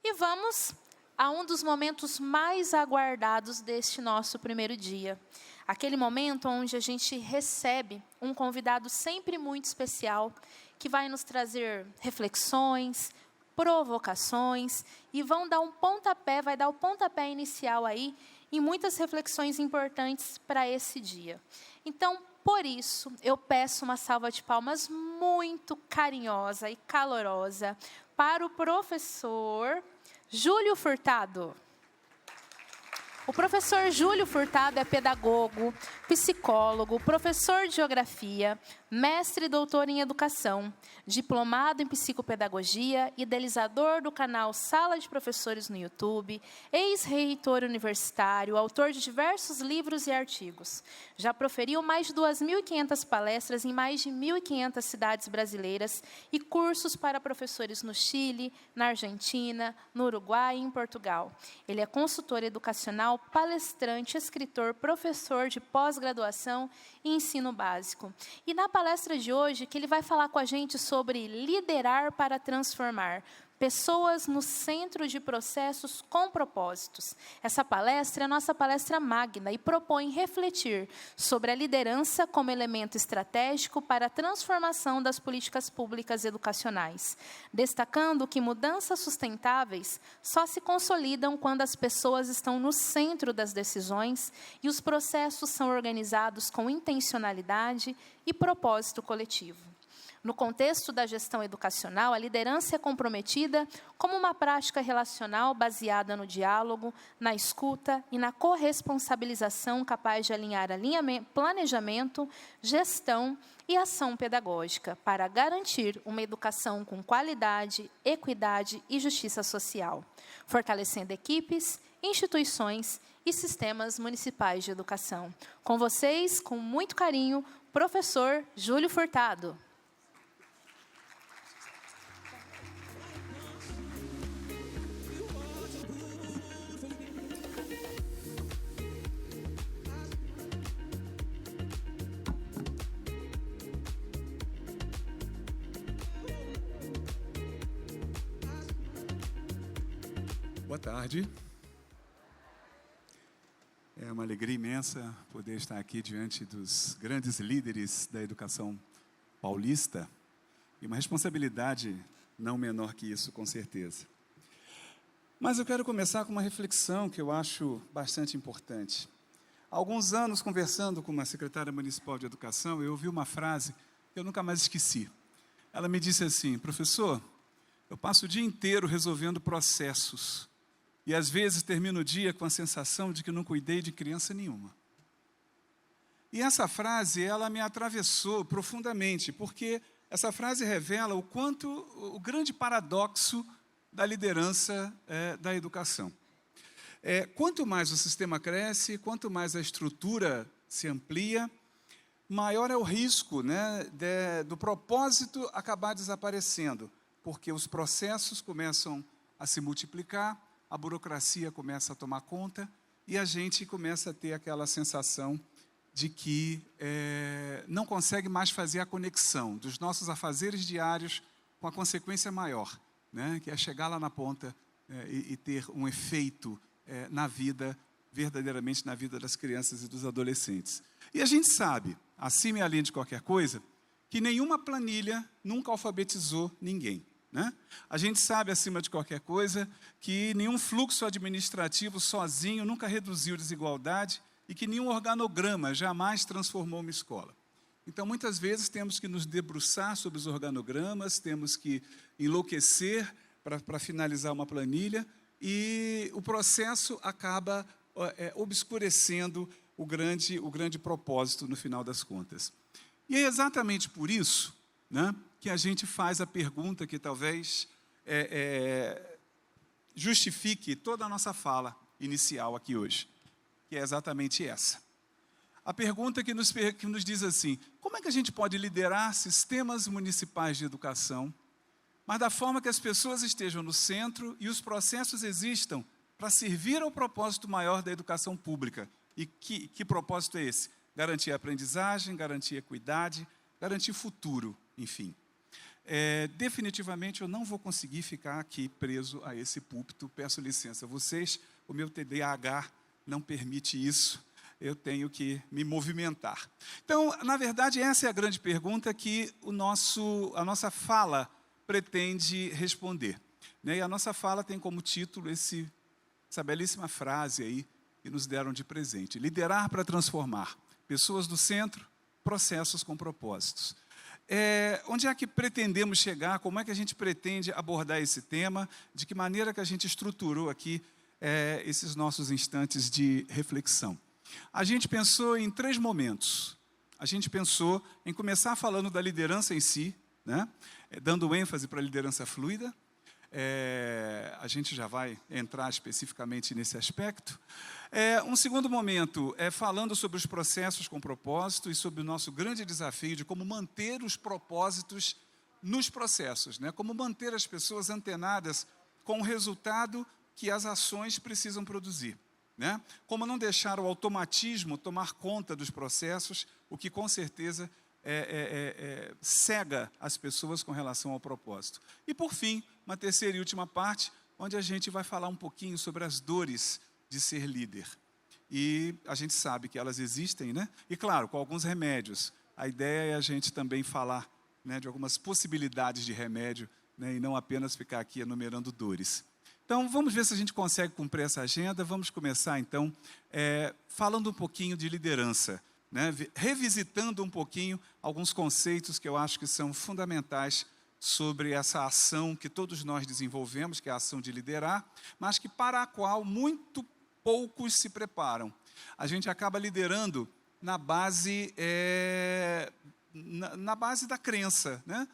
E vamos a um dos momentos mais aguardados deste nosso primeiro dia. Aquele momento onde a gente recebe um convidado sempre muito especial, que vai nos trazer reflexões, provocações, e vai dar o pontapé inicial aí em muitas reflexões importantes para esse dia. Então, por isso, eu peço uma salva de palmas muito carinhosa e calorosa para o professor Júlio Furtado. O professor Júlio Furtado é pedagogo, psicólogo, professor de geografia, mestre e doutor em educação, diplomado em psicopedagogia, idealizador do canal Sala de Professores no YouTube, ex-reitor universitário, autor de diversos livros e artigos. Já proferiu mais de 2.500 palestras em mais de 1.500 cidades brasileiras e cursos para professores no Chile, na Argentina, no Uruguai e em Portugal. Ele é consultor educacional, palestrante, escritor, professor de pós-graduação e ensino básico. E na palestra de hoje, que ele vai falar com a gente sobre liderar para transformar. Pessoas no centro de processos com propósitos. Essa palestra é a nossa palestra magna e propõe refletir sobre a liderança como elemento estratégico para a transformação das políticas públicas educacionais, destacando que mudanças sustentáveis só se consolidam quando as pessoas estão no centro das decisões e os processos são organizados com intencionalidade e propósito coletivo. No contexto da gestão educacional, a liderança é comprometida como uma prática relacional baseada no diálogo, na escuta e na corresponsabilização capaz de alinhar planejamento, gestão e ação pedagógica para garantir uma educação com qualidade, equidade e justiça social, fortalecendo equipes, instituições e sistemas municipais de educação. Com vocês, com muito carinho, professor Júlio Furtado. Boa tarde. É uma alegria imensa poder estar aqui diante dos grandes líderes da educação paulista e uma responsabilidade não menor que isso, com certeza. Mas eu quero começar com uma reflexão que eu acho bastante importante. Há alguns anos, conversando com uma secretária municipal de educação, eu ouvi uma frase que eu nunca mais esqueci. Ela me disse assim: professor, eu passo o dia inteiro resolvendo processos. E, às vezes, termino o dia com a sensação de que não cuidei de criança nenhuma. E essa frase, ela me atravessou profundamente, porque essa frase revela o grande paradoxo da liderança da educação. Quanto mais o sistema cresce, quanto mais a estrutura se amplia, maior é o risco, do propósito acabar desaparecendo, porque os processos começam a se multiplicar, a burocracia começa a tomar conta e a gente começa a ter aquela sensação de que não consegue mais fazer a conexão dos nossos afazeres diários com a consequência maior, que é chegar lá na ponta e ter um efeito na vida, verdadeiramente na vida das crianças e dos adolescentes. E a gente sabe, acima e além de qualquer coisa, que nenhuma planilha nunca alfabetizou ninguém. A gente sabe, acima de qualquer coisa, que nenhum fluxo administrativo sozinho nunca reduziu desigualdade e que nenhum organograma jamais transformou uma escola. Então, muitas vezes, temos que nos debruçar sobre os organogramas, temos que enlouquecer para finalizar uma planilha e o processo acaba obscurecendo o grande propósito no final das contas. E é exatamente por isso, que a gente faz a pergunta que talvez justifique toda a nossa fala inicial aqui hoje, que é exatamente essa. A pergunta que nos diz assim: como é que a gente pode liderar sistemas municipais de educação, mas da forma que as pessoas estejam no centro e os processos existam para servir ao propósito maior da educação pública? E que propósito é esse? Garantir a aprendizagem, garantir a equidade, garantir futuro, enfim. definitivamente eu não vou conseguir ficar aqui preso a esse púlpito. Peço licença a vocês, o meu TDAH não permite isso. Eu tenho que me movimentar. Então, na verdade, essa é a grande pergunta que a nossa fala pretende responder, né? E a nossa fala tem como título essa belíssima frase aí que nos deram de presente: liderar para transformar. Pessoas do centro, processos com propósitos. Onde é que pretendemos chegar? Como é que a gente pretende abordar esse tema? De que maneira que a gente estruturou aqui esses nossos instantes de reflexão? A gente pensou em 3 momentos. A gente pensou em começar falando da liderança em si, né? Dando ênfase para a liderança fluida. A gente já vai entrar especificamente nesse aspecto. Um segundo momento é falando sobre os processos com propósito e sobre o nosso grande desafio de como manter os propósitos nos processos, né? Como manter as pessoas antenadas com o resultado que as ações precisam produzir, né? Como não deixar o automatismo tomar conta dos processos, o que com certeza cega as pessoas com relação ao propósito. E por fim, uma terceira e última parte, onde a gente vai falar um pouquinho sobre as dores de ser líder. E a gente sabe que elas existem, né? E claro, com alguns remédios. A ideia é a gente também falar, né, de algumas possibilidades de remédio, né, e não apenas ficar aqui enumerando dores. Então, vamos ver se a gente consegue cumprir essa agenda. Vamos começar, então, falando um pouquinho de liderança, né, revisitando um pouquinho alguns conceitos que eu acho que são fundamentais sobre essa ação que todos nós desenvolvemos, que é a ação de liderar, mas que para a qual muito poucos se preparam. A gente acaba liderando na base da crença, né?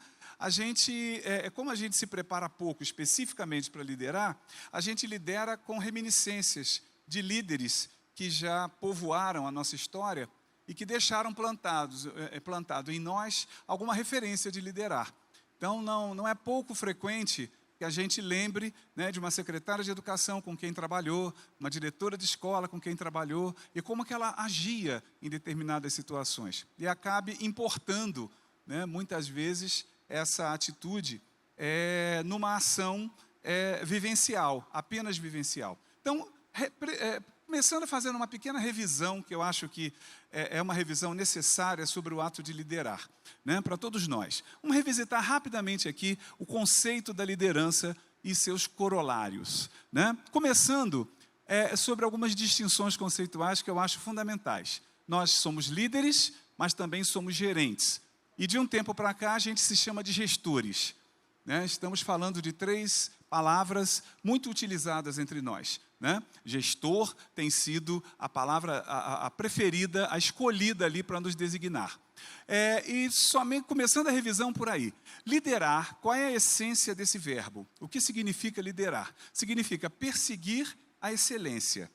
Como a gente se prepara pouco especificamente para liderar, a gente lidera com reminiscências de líderes que já povoaram a nossa história e que deixaram plantado em nós alguma referência de liderar. Então, não é pouco frequente que a gente lembre, né, de uma secretária de educação com quem trabalhou, uma diretora de escola com quem trabalhou, e como que ela agia em determinadas situações. E acabe importando, né, muitas vezes, essa atitude numa ação vivencial, apenas vivencial. Então, começando a fazer uma pequena revisão, que eu acho que é uma revisão necessária sobre o ato de liderar, né, para todos nós. Vamos revisitar rapidamente aqui o conceito da liderança e seus corolários, né? Começando sobre algumas distinções conceituais que eu acho fundamentais. Nós somos líderes, mas também somos gerentes. E de um tempo para cá a gente se chama de gestores, né? Estamos falando de 3 palavras muito utilizadas entre nós, né? Gestor tem sido a palavra a preferida, a escolhida ali para nos designar. E somente começando a revisão por aí. Liderar, qual é a essência desse verbo? O que significa liderar? Significa perseguir a excelência.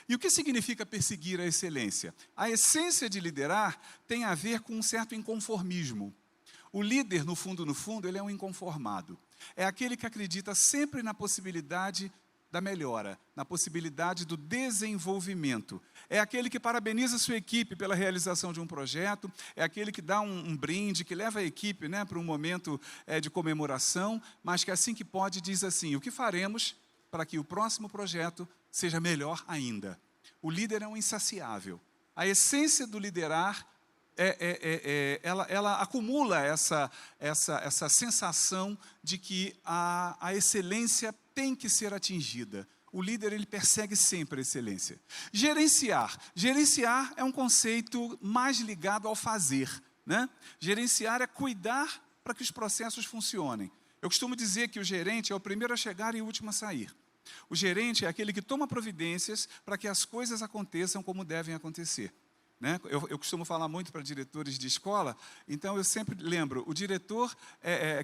E o que significa perseguir a excelência? A essência de liderar tem a ver com um certo inconformismo. O líder, no fundo, ele é um inconformado. É aquele que acredita sempre na possibilidade da melhora, na possibilidade do desenvolvimento. É aquele que parabeniza sua equipe pela realização de um projeto, é aquele que dá um brinde, que leva a equipe, né, para um momento de comemoração, mas que assim que pode diz assim: o que faremos para que o próximo projeto seja melhor ainda? O líder é um insaciável. A essência do liderar ela acumula essa sensação de que a excelência tem que ser atingida. O líder, ele persegue sempre a excelência. Gerenciar é um conceito mais ligado ao fazer, né? Gerenciar é cuidar para que os processos funcionem. Eu costumo dizer que o gerente é o primeiro a chegar e o último a sair. O gerente é aquele que toma providências para que as coisas aconteçam como devem acontecer, né? Eu costumo falar muito para diretores de escola, então eu sempre lembro, o diretor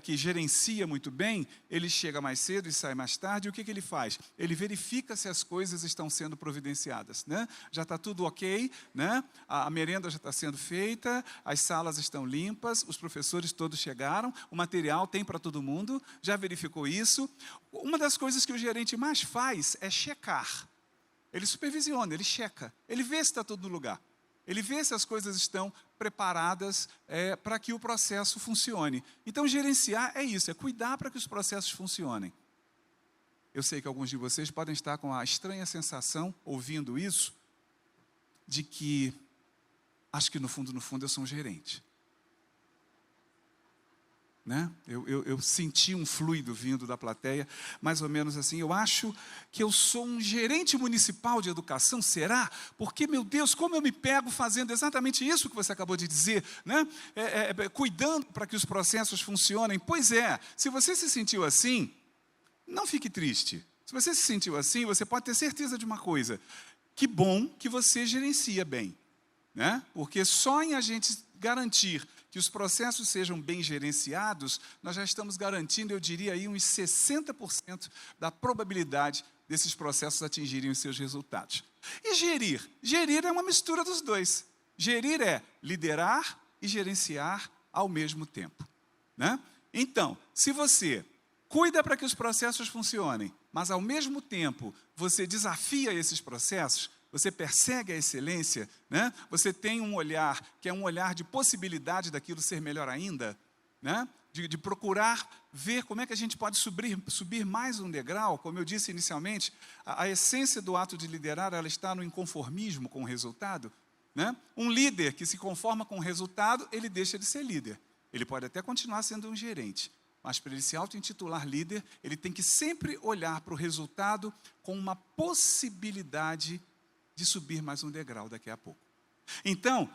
que gerencia muito bem, ele chega mais cedo e sai mais tarde, e o que ele faz? Ele verifica se as coisas estão sendo providenciadas, né? Já está tudo ok, né? A merenda já está sendo feita, as salas estão limpas, os professores todos chegaram, o material tem para todo mundo, já verificou isso. Uma das coisas que o gerente mais faz é checar. Ele supervisiona, ele checa, ele vê se está tudo no lugar. Ele vê se as coisas estão preparadas para que o processo funcione. Então, gerenciar é isso, é cuidar para que os processos funcionem. Eu sei que alguns de vocês podem estar com a estranha sensação, ouvindo isso, de que acho que no fundo eu sou um gerente. Né? Eu senti um fluido vindo da plateia, mais ou menos assim, eu acho que eu sou um gerente municipal de educação, será? Porque, meu Deus, como eu me pego fazendo exatamente isso que você acabou de dizer, né? Cuidando para que os processos funcionem. Pois é, se você se sentiu assim, não fique triste. Se você se sentiu assim, você pode ter certeza de uma coisa, que bom que você gerencia bem, né? Porque só em a gente garantir que os processos sejam bem gerenciados, nós já estamos garantindo, eu diria aí, uns 60% da probabilidade desses processos atingirem os seus resultados. E gerir? Gerir é uma mistura dos dois. Gerir é liderar e gerenciar ao mesmo tempo, né? Então, se você cuida para que os processos funcionem, mas ao mesmo tempo você desafia esses processos, você persegue a excelência, né? Você tem um olhar que é um olhar de possibilidade daquilo ser melhor ainda, né? De procurar ver como é que a gente pode subir mais um degrau. Como eu disse inicialmente, a essência do ato de liderar, ela está no inconformismo com o resultado, né? Um líder que se conforma com o resultado, ele deixa de ser líder. Ele pode até continuar sendo um gerente, mas para ele se auto-intitular líder, ele tem que sempre olhar para o resultado com uma possibilidade de subir mais um degrau daqui a pouco. Então,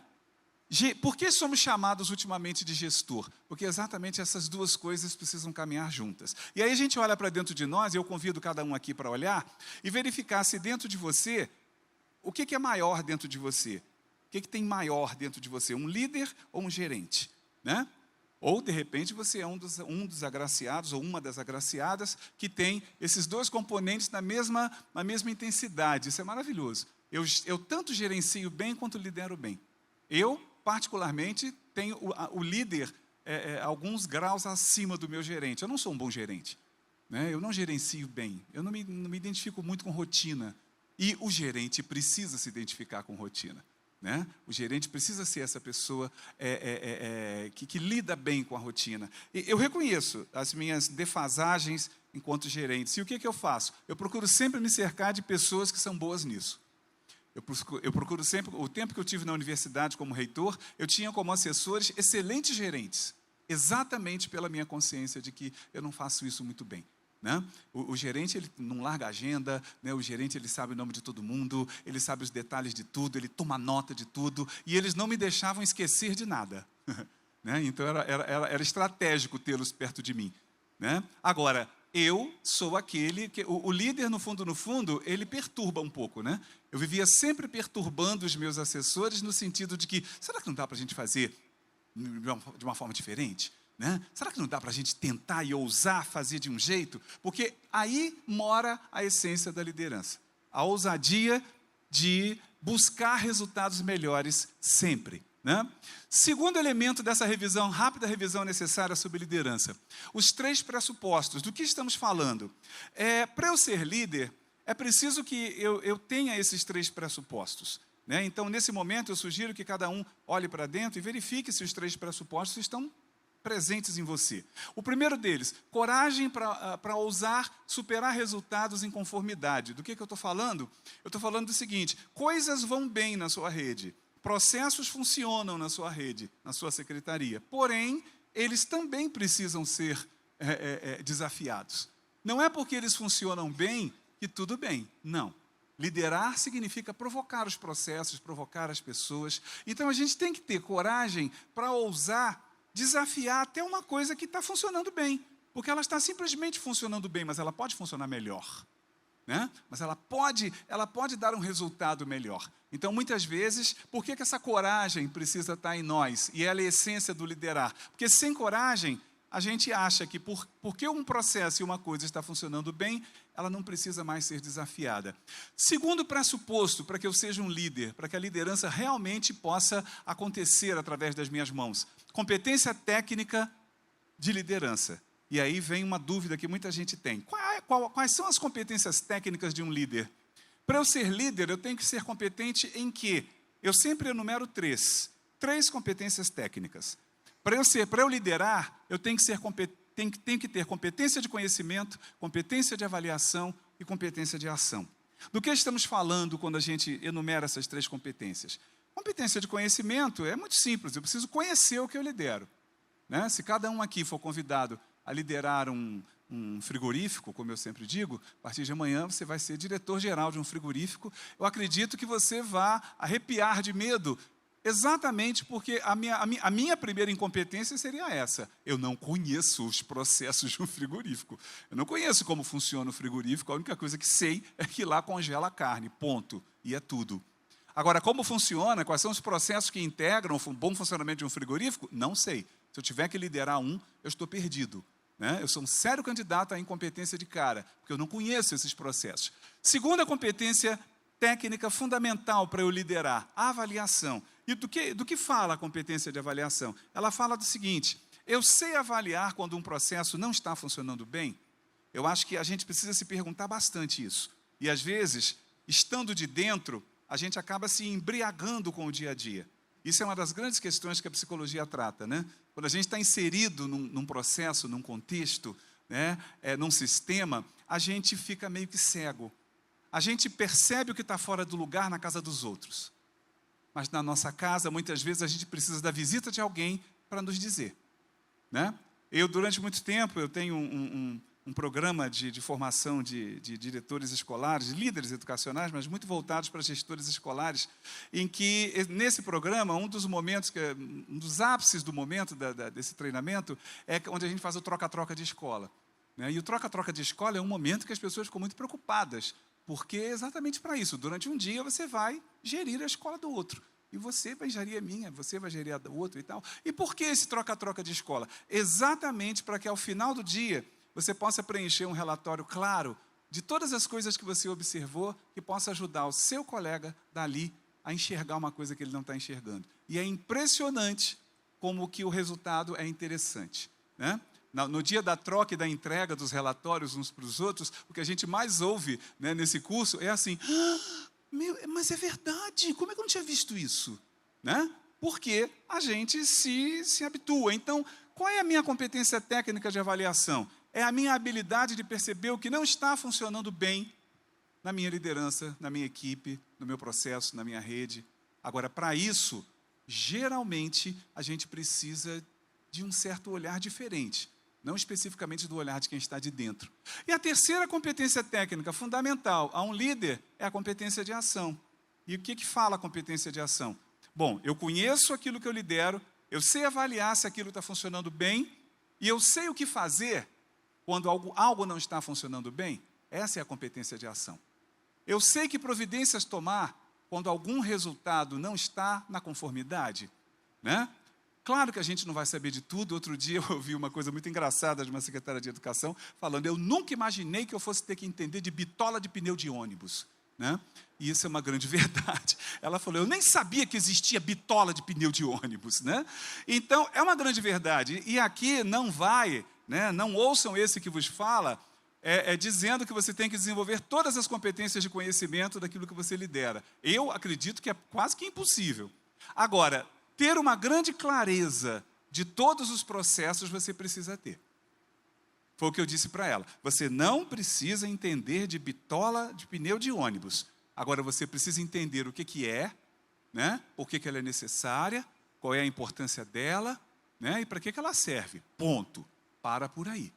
por que somos chamados ultimamente de gestor? Porque exatamente essas duas coisas precisam caminhar juntas. E aí a gente olha para dentro de nós, e eu convido cada um aqui para olhar, e verificar se dentro de você, o que é maior dentro de você? O que tem maior dentro de você? Um líder ou um gerente? Né? Ou, de repente, você é um dos agraciados ou uma das agraciadas que tem esses dois componentes na mesma intensidade. Isso é maravilhoso. Eu tanto gerencio bem quanto lidero bem. Eu, particularmente, tenho o líder alguns graus acima do meu gerente. Eu não sou um bom gerente, né? Eu não gerencio bem. Eu não me identifico muito com rotina. E o gerente precisa se identificar com rotina, né? O gerente precisa ser essa pessoa que lida bem com a rotina. Eu reconheço as minhas defasagens enquanto gerente. E o que eu faço? Eu procuro sempre me cercar de pessoas que são boas nisso. Eu procuro sempre, o tempo que eu tive na universidade como reitor, eu tinha como assessores excelentes gerentes, exatamente pela minha consciência de que eu não faço isso muito bem, né? O gerente, ele não larga a agenda, né? O gerente, ele sabe o nome de todo mundo, ele sabe os detalhes de tudo, ele toma nota de tudo, e eles não me deixavam esquecer de nada, né? Então era estratégico tê-los perto de mim, né? Agora, eu sou aquele que, o líder, no fundo, ele perturba um pouco, né? Eu vivia sempre perturbando os meus assessores no sentido de que, será que não dá para a gente fazer de uma forma diferente? Né? Será que não dá para a gente tentar e ousar fazer de um jeito? Porque aí mora a essência da liderança. A ousadia de buscar resultados melhores sempre, né? Segundo elemento dessa revisão, rápida revisão necessária sobre liderança. Os 3 pressupostos. Do que estamos falando? Para eu ser líder, é preciso que eu tenha esses 3 pressupostos, né? Então, nesse momento, eu sugiro que cada um olhe para dentro e verifique se os 3 pressupostos estão presentes em você. O primeiro deles, coragem para ousar superar resultados em conformidade. Do que eu estou falando? Eu estou falando do seguinte: coisas vão bem na sua rede, processos funcionam na sua rede, na sua secretaria, porém, eles também precisam ser desafiados. Não é porque eles funcionam bem que tudo bem, não. Liderar significa provocar os processos, provocar as pessoas. Então, a gente tem que ter coragem para ousar desafiar até uma coisa que está funcionando bem, porque ela está simplesmente funcionando bem, mas ela pode funcionar melhor, né? Mas ela pode dar um resultado melhor. Então, muitas vezes, por que essa coragem precisa estar em nós? E ela é a essência do liderar. Porque sem coragem, a gente acha que porque um processo e uma coisa está funcionando bem, ela não precisa mais ser desafiada. Segundo pressuposto para que eu seja um líder, para que a liderança realmente possa acontecer através das minhas mãos: competência técnica de liderança. E aí vem uma dúvida que muita gente tem. Quais são as competências técnicas de um líder? Para eu ser líder, eu tenho que ser competente em quê? eu sempre enumero três competências técnicas. Para eu liderar, eu tenho que ter competência de conhecimento, competência de avaliação e competência de ação. Do que estamos falando quando a gente enumera essas três competências? Competência de conhecimento é muito simples, eu preciso conhecer o que eu lidero. Né? Se cada um aqui for convidado a liderar um frigorífico, como eu sempre digo, a partir de amanhã você vai ser diretor-geral de um frigorífico, eu acredito que você vá arrepiar de medo, exatamente porque a minha primeira incompetência seria essa. Eu não conheço os processos de um frigorífico. Eu não conheço como funciona o frigorífico, a única coisa que sei é que lá congela a carne, ponto, e é tudo. Agora, como funciona, quais são os processos que integram o bom funcionamento de um frigorífico? Não sei. Se eu tiver que liderar eu estou perdido. Né? Eu sou um sério candidato à incompetência de cara, porque eu não conheço esses processos. Segunda competência técnica fundamental para eu liderar, a avaliação. E do que fala a competência de avaliação? Ela fala do seguinte: eu sei avaliar quando um processo não está funcionando bem? Eu acho que a gente precisa se perguntar bastante isso. E às vezes, estando de dentro, a gente acaba se embriagando com o dia a dia. Isso é uma das grandes questões que a psicologia trata, né? Quando a gente está inserido num processo, num contexto, né, num sistema, a gente fica meio que cego. A gente percebe o que está fora do lugar na casa dos outros. Mas na nossa casa, muitas vezes, a gente precisa da visita de alguém para nos dizer. Né? Durante muito tempo, eu tenho um programa de formação de diretores escolares, de líderes educacionais, mas muito voltados para gestores escolares, em que, nesse programa, um dos ápices do momento desse treinamento é onde a gente faz o troca-troca de escola. Né? E o troca-troca de escola é um momento que as pessoas ficam muito preocupadas, porque é exatamente para isso. Durante um dia, você vai gerir a escola do outro. E você vai gerir a minha, você vai gerir a do outro e tal. E por que esse troca-troca de escola? Exatamente para que, ao final do dia, você possa preencher um relatório claro de todas as coisas que você observou, que possa ajudar o seu colega dali a enxergar uma coisa que ele não está enxergando. E é impressionante como que o resultado é interessante. Né? No dia da troca e da entrega dos relatórios uns para os outros, o que a gente mais ouve, né, nesse curso é assim: mas é verdade, como é que eu não tinha visto isso? Né? Porque a gente se habitua. Então, qual é a minha competência técnica de avaliação? É a minha habilidade de perceber o que não está funcionando bem na minha liderança, na minha equipe, no meu processo, na minha rede. Agora, para isso, geralmente, a gente precisa de um certo olhar diferente. Não especificamente do olhar de quem está de dentro. E a terceira competência técnica fundamental a um líder é a competência de ação. E o que fala a competência de ação? Bom, eu conheço aquilo que eu lidero, eu sei avaliar se aquilo está funcionando bem, e eu sei o que fazer quando algo não está funcionando bem. Essa é a competência de ação. Eu sei que providências tomar quando algum resultado não está na conformidade. Né? Claro que a gente não vai saber de tudo. Outro dia eu ouvi uma coisa muito engraçada de uma secretária de educação, falando: eu nunca imaginei que eu fosse ter que entender de bitola de pneu de ônibus. Né? E isso é uma grande verdade. Ela falou: eu nem sabia que existia bitola de pneu de ônibus. Né? Então, é uma grande verdade. E aqui não vai, né, não ouçam esse que vos fala, dizendo que você tem que desenvolver todas as competências de conhecimento daquilo que você lidera. Eu acredito que é quase que impossível. Agora, ter uma grande clareza de todos os processos você precisa ter. Foi o que eu disse para ela. Você não precisa entender de bitola de pneu de ônibus. Agora você precisa entender o que é, né? Por que ela é necessária, qual é a importância dela, né? E para que ela serve. Ponto. Para por aí.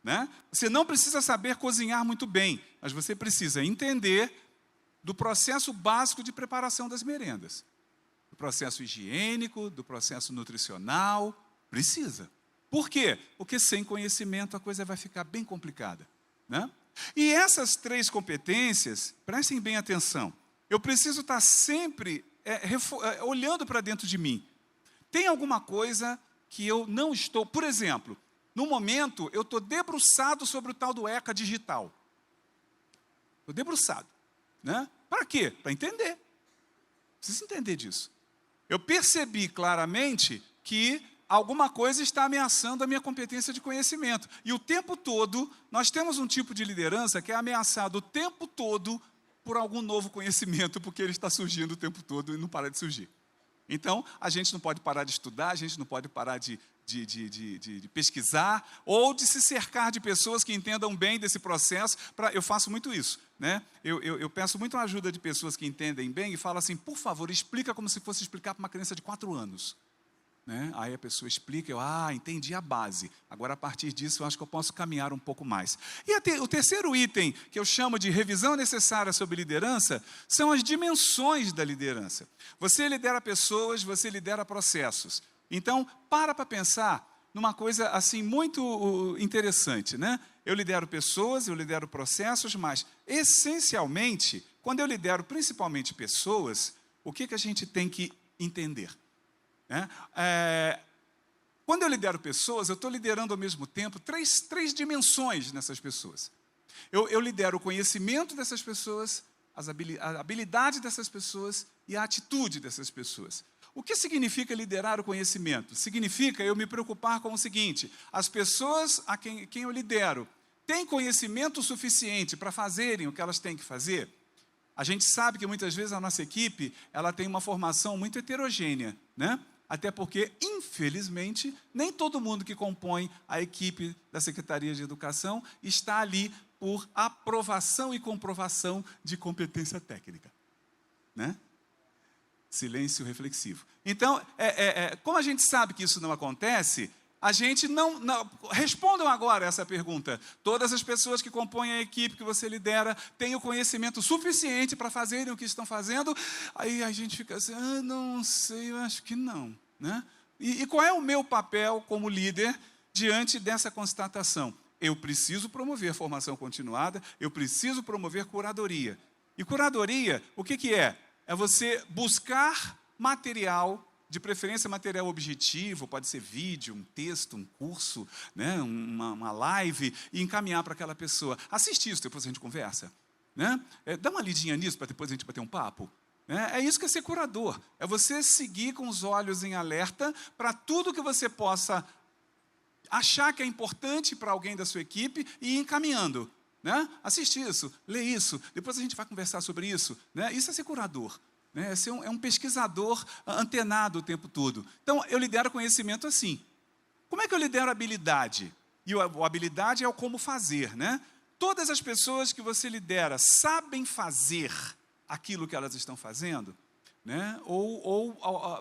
Né? Você não precisa saber cozinhar muito bem, mas você precisa entender do processo básico de preparação das merendas. Do processo higiênico, do processo nutricional, precisa. Por quê? Porque sem conhecimento a coisa vai ficar bem complicada. Né? E essas três competências, prestem bem atenção, eu preciso estar sempre olhando para dentro de mim. Tem alguma coisa que eu não estou... Por exemplo, no momento eu estou debruçado sobre o tal do ECA digital. Estou debruçado. Né? Para quê? Para entender. Preciso entender disso. Eu percebi claramente que alguma coisa está ameaçando a minha competência de conhecimento. E o tempo todo, nós temos um tipo de liderança que é ameaçado o tempo todo por algum novo conhecimento, porque ele está surgindo o tempo todo e não para de surgir. Então, a gente não pode parar de estudar, a gente não pode parar de pesquisar, ou de se cercar de pessoas que entendam bem desse processo. Eu faço muito isso, né? Eu peço muito a ajuda de pessoas que entendem bem e falo assim, por favor, explica como se fosse explicar para uma criança de 4 anos. Né? Aí a pessoa explica, entendi a base. Agora, a partir disso, eu acho que eu posso caminhar um pouco mais. E o terceiro item, que eu chamo de revisão necessária sobre liderança, são as dimensões da liderança. Você lidera pessoas, você lidera processos. Então, para pensar numa coisa assim muito interessante, né? Eu lidero pessoas, eu lidero processos, mas, essencialmente, quando eu lidero principalmente pessoas, o que a gente tem que entender? Quando eu lidero pessoas, eu estou liderando ao mesmo tempo três dimensões nessas pessoas. Eu lidero o conhecimento dessas pessoas, a habilidade dessas pessoas e a atitude dessas pessoas. O que significa liderar o conhecimento? Significa eu me preocupar com o seguinte: as pessoas a quem eu lidero têm conhecimento suficiente para fazerem o que elas têm que fazer? A gente sabe que muitas vezes a nossa equipe ela tem uma formação muito heterogênea, né? Até porque, infelizmente, nem todo mundo que compõe a equipe da Secretaria de Educação está ali por aprovação e comprovação de competência técnica. Né? Silêncio reflexivo. Então, como a gente sabe que isso não acontece, a gente não... Respondam agora essa pergunta. Todas as pessoas que compõem a equipe que você lidera têm o conhecimento suficiente para fazerem o que estão fazendo? Aí a gente fica assim, não sei, eu acho que não. Né? E qual é o meu papel como líder diante dessa constatação? Eu preciso promover formação continuada, eu preciso promover curadoria. E curadoria, o que é? É você buscar material, de preferência material objetivo, pode ser vídeo, um texto, um curso, né, uma live, e encaminhar para aquela pessoa. Assiste isso, depois a gente conversa. Né? Dá uma lidinha nisso para depois a gente bater um papo. É isso que é ser curador. É você seguir com os olhos em alerta para tudo que você possa achar que é importante para alguém da sua equipe e ir encaminhando. Né? Assiste isso, lê isso, depois a gente vai conversar sobre isso. Né? Isso é ser curador. Né? É um pesquisador antenado o tempo todo. Então, eu lidero conhecimento assim. Como é que eu lidero habilidade? E a habilidade é o como fazer. Né? Todas as pessoas que você lidera sabem fazer aquilo que elas estão fazendo? Né? Ou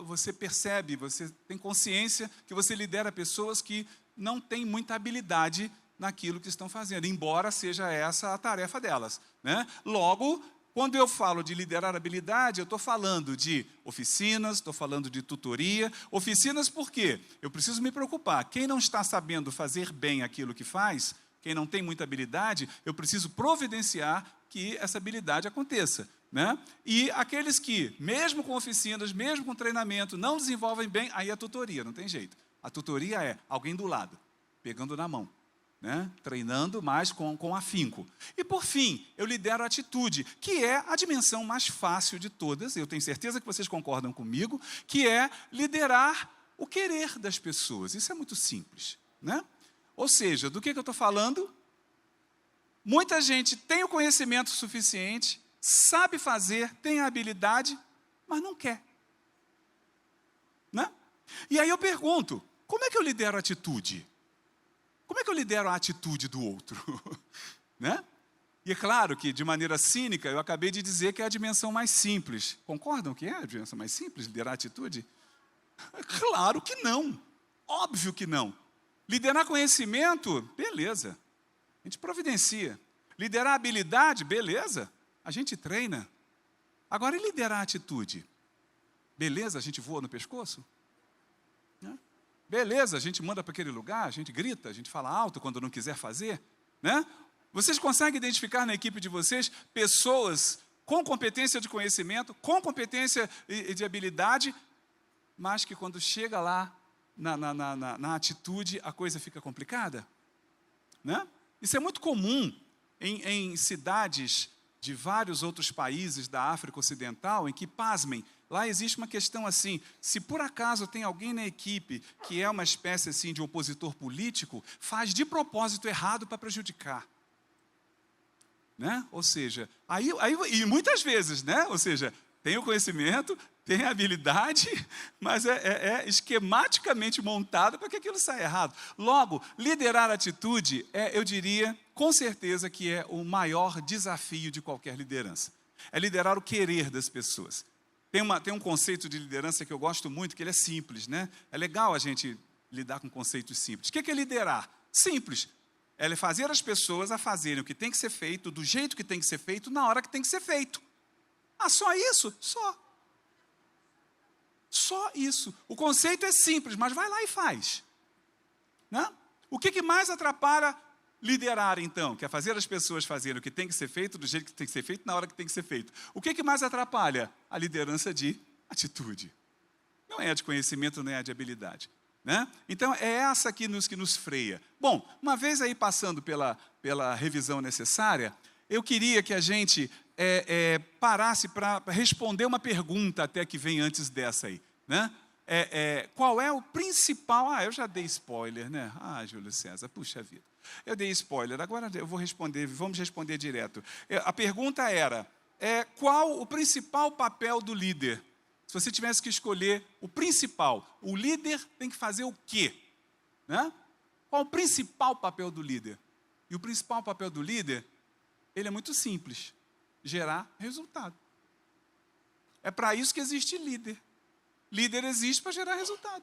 você percebe, você tem consciência que você lidera pessoas que não têm muita habilidade naquilo que estão fazendo, embora seja essa a tarefa delas. Né? Logo, quando eu falo de liderar habilidade, eu estou falando de oficinas, estou falando de tutoria. Oficinas por quê? Eu preciso me preocupar. Quem não está sabendo fazer bem aquilo que faz, quem não tem muita habilidade, eu preciso providenciar que essa habilidade aconteça. Né? E aqueles que, mesmo com oficinas, mesmo com treinamento, não desenvolvem bem, aí a tutoria, não tem jeito. A tutoria é alguém do lado, pegando na mão. Né? Treinando mais com afinco. E por fim, eu lidero a atitude, que é a dimensão mais fácil de todas, eu tenho certeza que vocês concordam comigo, que é liderar o querer das pessoas. Isso é muito simples. Né? Ou seja, do que eu estou falando? Muita gente tem o conhecimento suficiente, sabe fazer, tem a habilidade, mas não quer. Né? E aí eu pergunto, como é que eu lidero a atitude? Como é que eu lidero a atitude do outro? Né? E é claro que, de maneira cínica, eu acabei de dizer que é a dimensão mais simples. Concordam que é a dimensão mais simples, liderar a atitude? Claro que não. Óbvio que não. Liderar conhecimento, beleza. A gente providencia. Liderar habilidade, beleza. A gente treina. Agora, e liderar a atitude? Beleza, a gente voa no pescoço? Né? Beleza, a gente manda para aquele lugar, a gente grita, a gente fala alto quando não quiser fazer. Né? Vocês conseguem identificar na equipe de vocês pessoas com competência de conhecimento, com competência de habilidade, mas que quando chega lá na atitude, a coisa fica complicada? Né? Isso é muito comum em cidades de vários outros países da África Ocidental, em que, pasmem, lá existe uma questão assim, se por acaso tem alguém na equipe que é uma espécie assim de opositor político, faz de propósito errado para prejudicar. né? Ou seja, e muitas vezes, né? Ou seja, tem o conhecimento, tem a habilidade, mas é esquematicamente montado para que aquilo saia errado. Logo, liderar a atitude eu diria, com certeza que é o maior desafio de qualquer liderança. É liderar o querer das pessoas. Tem um conceito de liderança que eu gosto muito, que ele é simples, né? É legal a gente lidar com conceitos simples. O que é liderar? Simples. É fazer as pessoas a fazerem o que tem que ser feito, do jeito que tem que ser feito, na hora que tem que ser feito. Só isso? Só isso. O conceito é simples, mas vai lá e faz. Né? O que mais atrapalha liderar, então? Que é fazer as pessoas fazerem o que tem que ser feito, do jeito que tem que ser feito, na hora que tem que ser feito. O que mais atrapalha? A liderança de atitude. Não é a de conhecimento, não é a de habilidade. Né? Então, é essa que nos freia. Bom, uma vez aí passando pela revisão necessária, eu queria que a gente parasse para responder uma pergunta até que vem antes dessa aí. Né? Qual é o principal... eu já dei spoiler, né? Júlio César, puxa vida. Eu dei spoiler, agora eu vou responder, vamos responder direto. A pergunta era, qual o principal papel do líder? Se você tivesse que escolher o principal, o líder tem que fazer o quê? Né? Qual o principal papel do líder? E o principal papel do líder, ele é muito simples, gerar resultado. É para isso que existe líder. Líder existe para gerar resultado.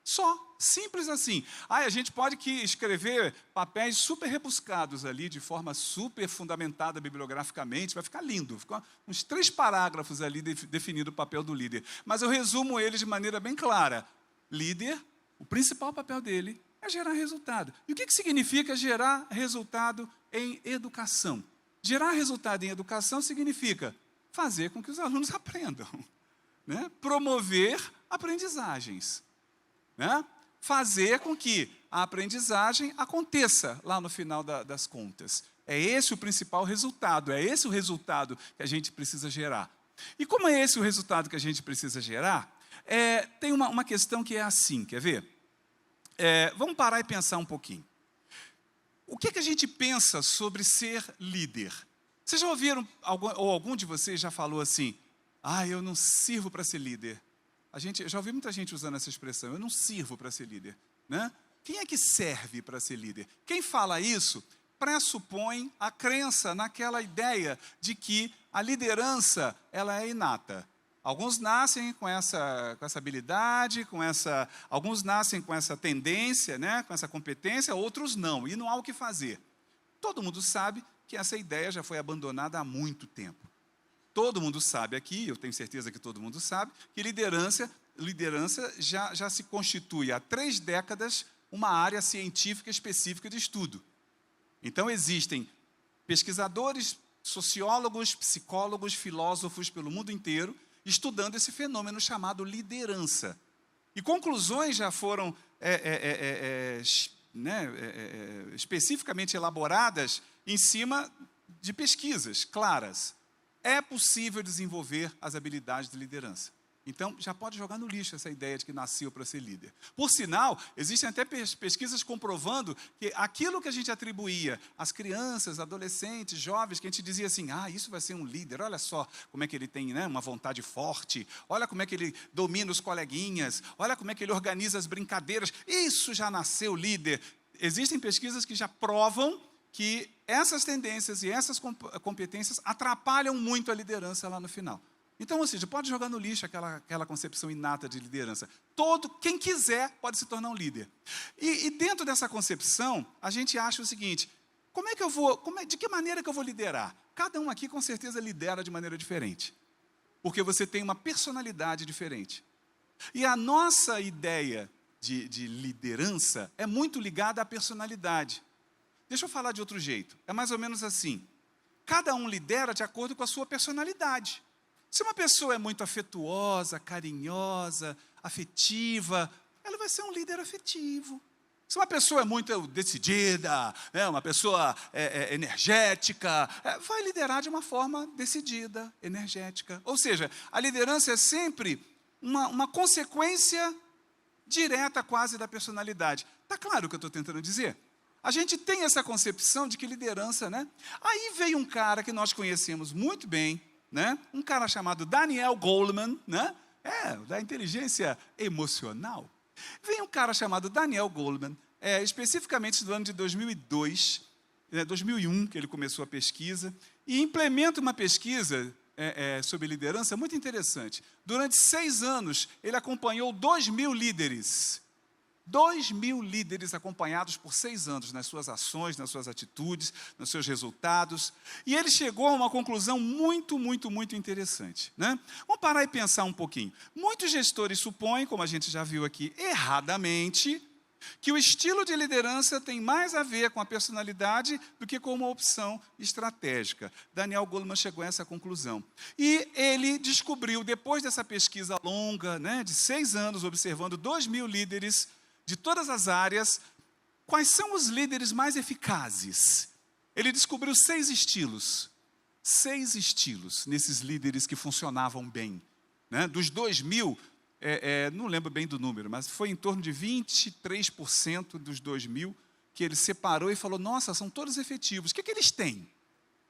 Só, simples assim. A gente pode escrever papéis super rebuscados ali, de forma super fundamentada bibliograficamente, vai ficar lindo. Ficam uns 3 parágrafos ali definindo o papel do líder. Mas eu resumo ele de maneira bem clara. Líder, o principal papel dele é gerar resultado. E o que significa gerar resultado em educação? Gerar resultado em educação significa fazer com que os alunos aprendam, né? Promover aprendizagens. Né? Fazer com que a aprendizagem aconteça lá no final das contas. É esse o principal resultado, é esse o resultado que a gente precisa gerar. E como é esse o resultado que a gente precisa gerar, tem uma questão que é assim, quer ver? Vamos parar e pensar um pouquinho. O que a gente pensa sobre ser líder? Vocês já ouviram, ou algum de vocês já falou assim, eu não sirvo para ser líder. Eu já ouvi muita gente usando essa expressão, eu não sirvo para ser líder. Né? Quem é que serve para ser líder? Quem fala isso pressupõe a crença naquela ideia de que a liderança ela é inata. Alguns nascem com essa habilidade, alguns nascem com essa tendência, né? Com essa competência, outros não, e não há o que fazer. Todo mundo sabe que essa ideia já foi abandonada há muito tempo. Todo mundo sabe aqui, eu tenho certeza que todo mundo sabe, que liderança já se constitui há 3 décadas uma área científica específica de estudo. Então existem pesquisadores, sociólogos, psicólogos, filósofos pelo mundo inteiro estudando esse fenômeno chamado liderança. E conclusões já foram especificamente elaboradas em cima de pesquisas claras. É possível desenvolver as habilidades de liderança. Então, já pode jogar no lixo essa ideia de que nasceu para ser líder. Por sinal, existem até pesquisas comprovando que aquilo que a gente atribuía às crianças, adolescentes, jovens, que a gente dizia assim, isso vai ser um líder, olha só como é que ele tem, né, uma vontade forte, olha como é que ele domina os coleguinhas, olha como é que ele organiza as brincadeiras, isso já nasceu líder. Existem pesquisas que já provam que essas tendências e essas competências atrapalham muito a liderança lá no final. Então, ou seja, pode jogar no lixo aquela concepção inata de liderança. Quem quiser pode se tornar um líder. E dentro dessa concepção, a gente acha o seguinte, de que maneira que eu vou liderar? Cada um aqui com certeza lidera de maneira diferente. Porque você tem uma personalidade diferente. E a nossa ideia de liderança é muito ligada à personalidade. Deixa eu falar de outro jeito. É mais ou menos assim. Cada um lidera de acordo com a sua personalidade. Se uma pessoa é muito afetuosa, carinhosa, afetiva, ela vai ser um líder afetivo. Se uma pessoa é muito decidida, uma pessoa energética, vai liderar de uma forma decidida, energética. Ou seja, a liderança é sempre uma consequência direta quase da personalidade. Está claro o que eu estou tentando dizer? a gente tem essa concepção de que liderança, né? Aí veio um cara que nós conhecemos muito bem, né? Um cara chamado Daniel Goleman, né? Da inteligência emocional. Veio um cara chamado Daniel Goleman, especificamente do ano de 2002, 2001, que ele começou a pesquisa, e implementa uma pesquisa sobre liderança muito interessante. Durante 6 anos, ele acompanhou 2.000 líderes. 2.000 líderes acompanhados por 6 anos, nas suas ações, nas suas atitudes, nos seus resultados. E ele chegou a uma conclusão muito, muito, muito interessante, né? Vamos parar e pensar um pouquinho. Muitos gestores supõem, como a gente já viu aqui, erradamente, que o estilo de liderança tem mais a ver com a personalidade do que com uma opção estratégica. Daniel Goleman chegou a essa conclusão. E ele descobriu, depois dessa pesquisa longa, né, de 6 anos, observando 2.000 líderes de todas as áreas, quais são os líderes mais eficazes. Ele descobriu 6 estilos. 6 estilos nesses líderes que funcionavam bem, né? Dos 2.000, não lembro bem do número, mas foi em torno de 23% dos 2.000 que ele separou e falou, nossa, são todos efetivos. O que eles têm?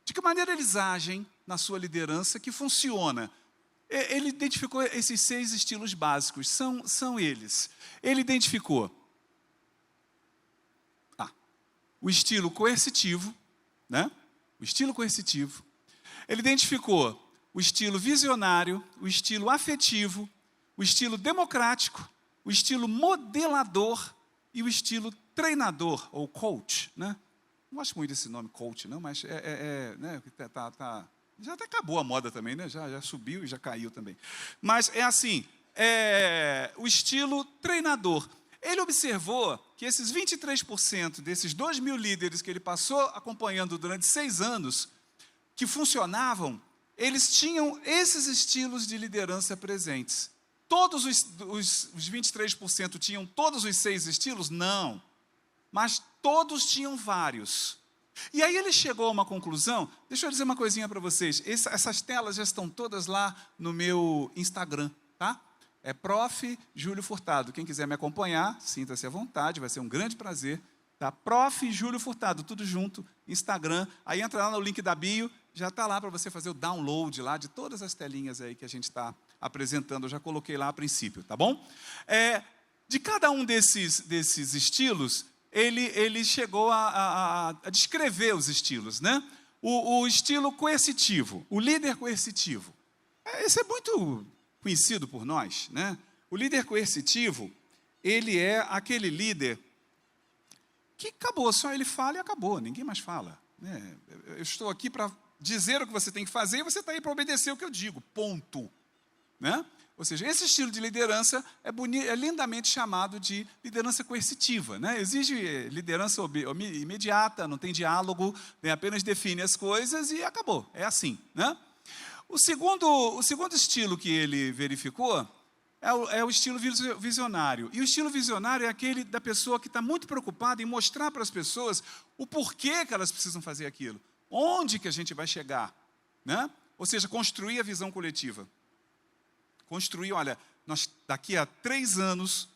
De que maneira eles agem na sua liderança que funciona? Ele identificou esses 6 estilos básicos, são eles. Ele identificou o estilo coercitivo, né? O estilo coercitivo. Ele identificou o estilo visionário, o estilo afetivo, o estilo democrático, o estilo modelador e o estilo treinador, ou coach, né? Não gosto muito desse nome coach, não, mas né, já até acabou a moda também, né? Já subiu e já caiu também. Mas é assim, o estilo treinador. Ele observou que esses 23% desses 2.000 líderes que ele passou acompanhando durante 6 anos, que funcionavam, eles tinham esses estilos de liderança presentes. Todos os 23% tinham todos os 6 estilos? Não. Mas todos tinham vários. E aí ele chegou a uma conclusão. Deixa eu dizer uma coisinha para vocês. Essas telas já estão todas lá no meu Instagram, tá? É Prof. Júlio Furtado. Quem quiser me acompanhar, sinta-se à vontade, vai ser um grande prazer. Tá? Prof. Júlio Furtado, tudo junto, Instagram. Aí entra lá no link da bio, já está lá para você fazer o download lá de todas as telinhas aí que a gente está apresentando. Eu já coloquei lá a princípio, tá bom? De cada um desses estilos, ele chegou a descrever os estilos, né? O estilo coercitivo, o líder coercitivo. Esse é muito conhecido por nós, né? O líder coercitivo, ele é aquele líder que acabou, só ele fala e acabou, ninguém mais fala, né? Eu estou aqui para dizer o que você tem que fazer e você está aí para obedecer o que eu digo, ponto, né? Ou seja, esse estilo de liderança é lindamente chamado de liderança coercitiva, né? Exige liderança imediata, não tem diálogo, né? Apenas define as coisas e acabou, é assim, né? O segundo estilo que ele verificou é o estilo visionário. E o estilo visionário é aquele da pessoa que está muito preocupada em mostrar para as pessoas o porquê que elas precisam fazer aquilo. Onde que a gente vai chegar, né? Ou seja, construir a visão coletiva. Construir, olha, nós daqui a 3 anos,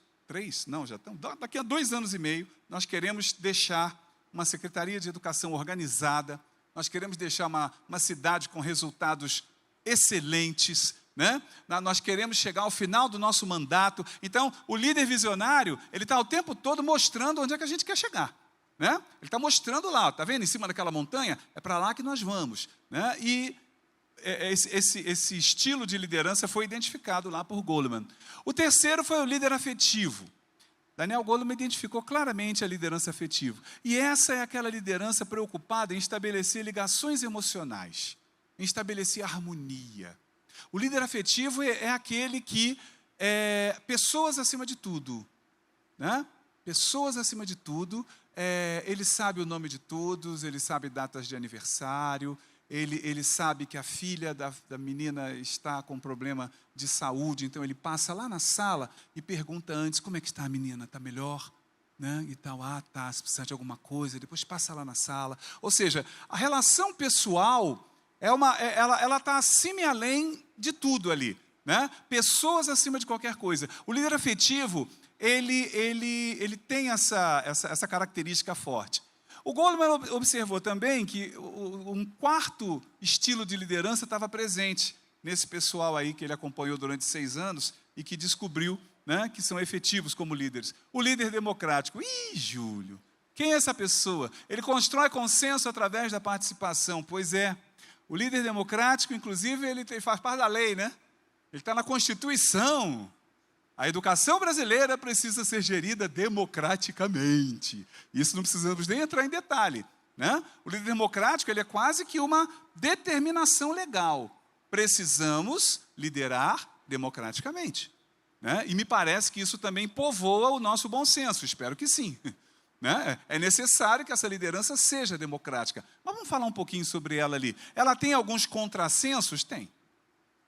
daqui a 2 anos e meio, nós queremos deixar uma Secretaria de Educação organizada, nós queremos deixar uma cidade com resultados excelentes, né? Nós queremos chegar ao final do nosso mandato. Então, o líder visionário, ele está o tempo todo mostrando onde é que a gente quer chegar, né? Ele está mostrando lá, está vendo? Em cima daquela montanha, é para lá que nós vamos, né? E esse estilo de liderança foi identificado lá por Goleman. O terceiro foi o líder afetivo. Daniel Goleman identificou claramente a liderança afetiva. E essa é aquela liderança preocupada em estabelecer ligações emocionais, em estabelecer harmonia. O líder afetivo é aquele que pessoas acima de tudo, né? Pessoas acima de tudo, ele sabe o nome de todos, ele sabe datas de aniversário, ele sabe que a filha da menina está com problema de saúde, então ele passa lá na sala e pergunta antes, como é que está a menina? Está melhor? Né? E tal, tá, se precisar de alguma coisa, depois passa lá na sala. Ou seja, a relação pessoal, ela está acima e além de tudo ali, né? Pessoas acima de qualquer coisa. O líder afetivo, ele tem essa característica forte. O Goleman observou também que um quarto estilo de liderança estava presente nesse pessoal aí que ele acompanhou durante 6 anos e que descobriu, né, que são efetivos como líderes. O líder democrático. Ih, Júlio, quem é essa pessoa? Ele constrói consenso através da participação. Pois é, o líder democrático, inclusive, ele faz parte da lei, né? Ele está na Constituição. A educação brasileira precisa ser gerida democraticamente. Isso não precisamos nem entrar em detalhe, né? O líder democrático, ele é quase que uma determinação legal. Precisamos liderar democraticamente, né? E me parece que isso também povoa o nosso bom senso, espero que sim. Né? É necessário que essa liderança seja democrática. Mas vamos falar um pouquinho sobre ela ali. Ela tem alguns contrassensos? Tem.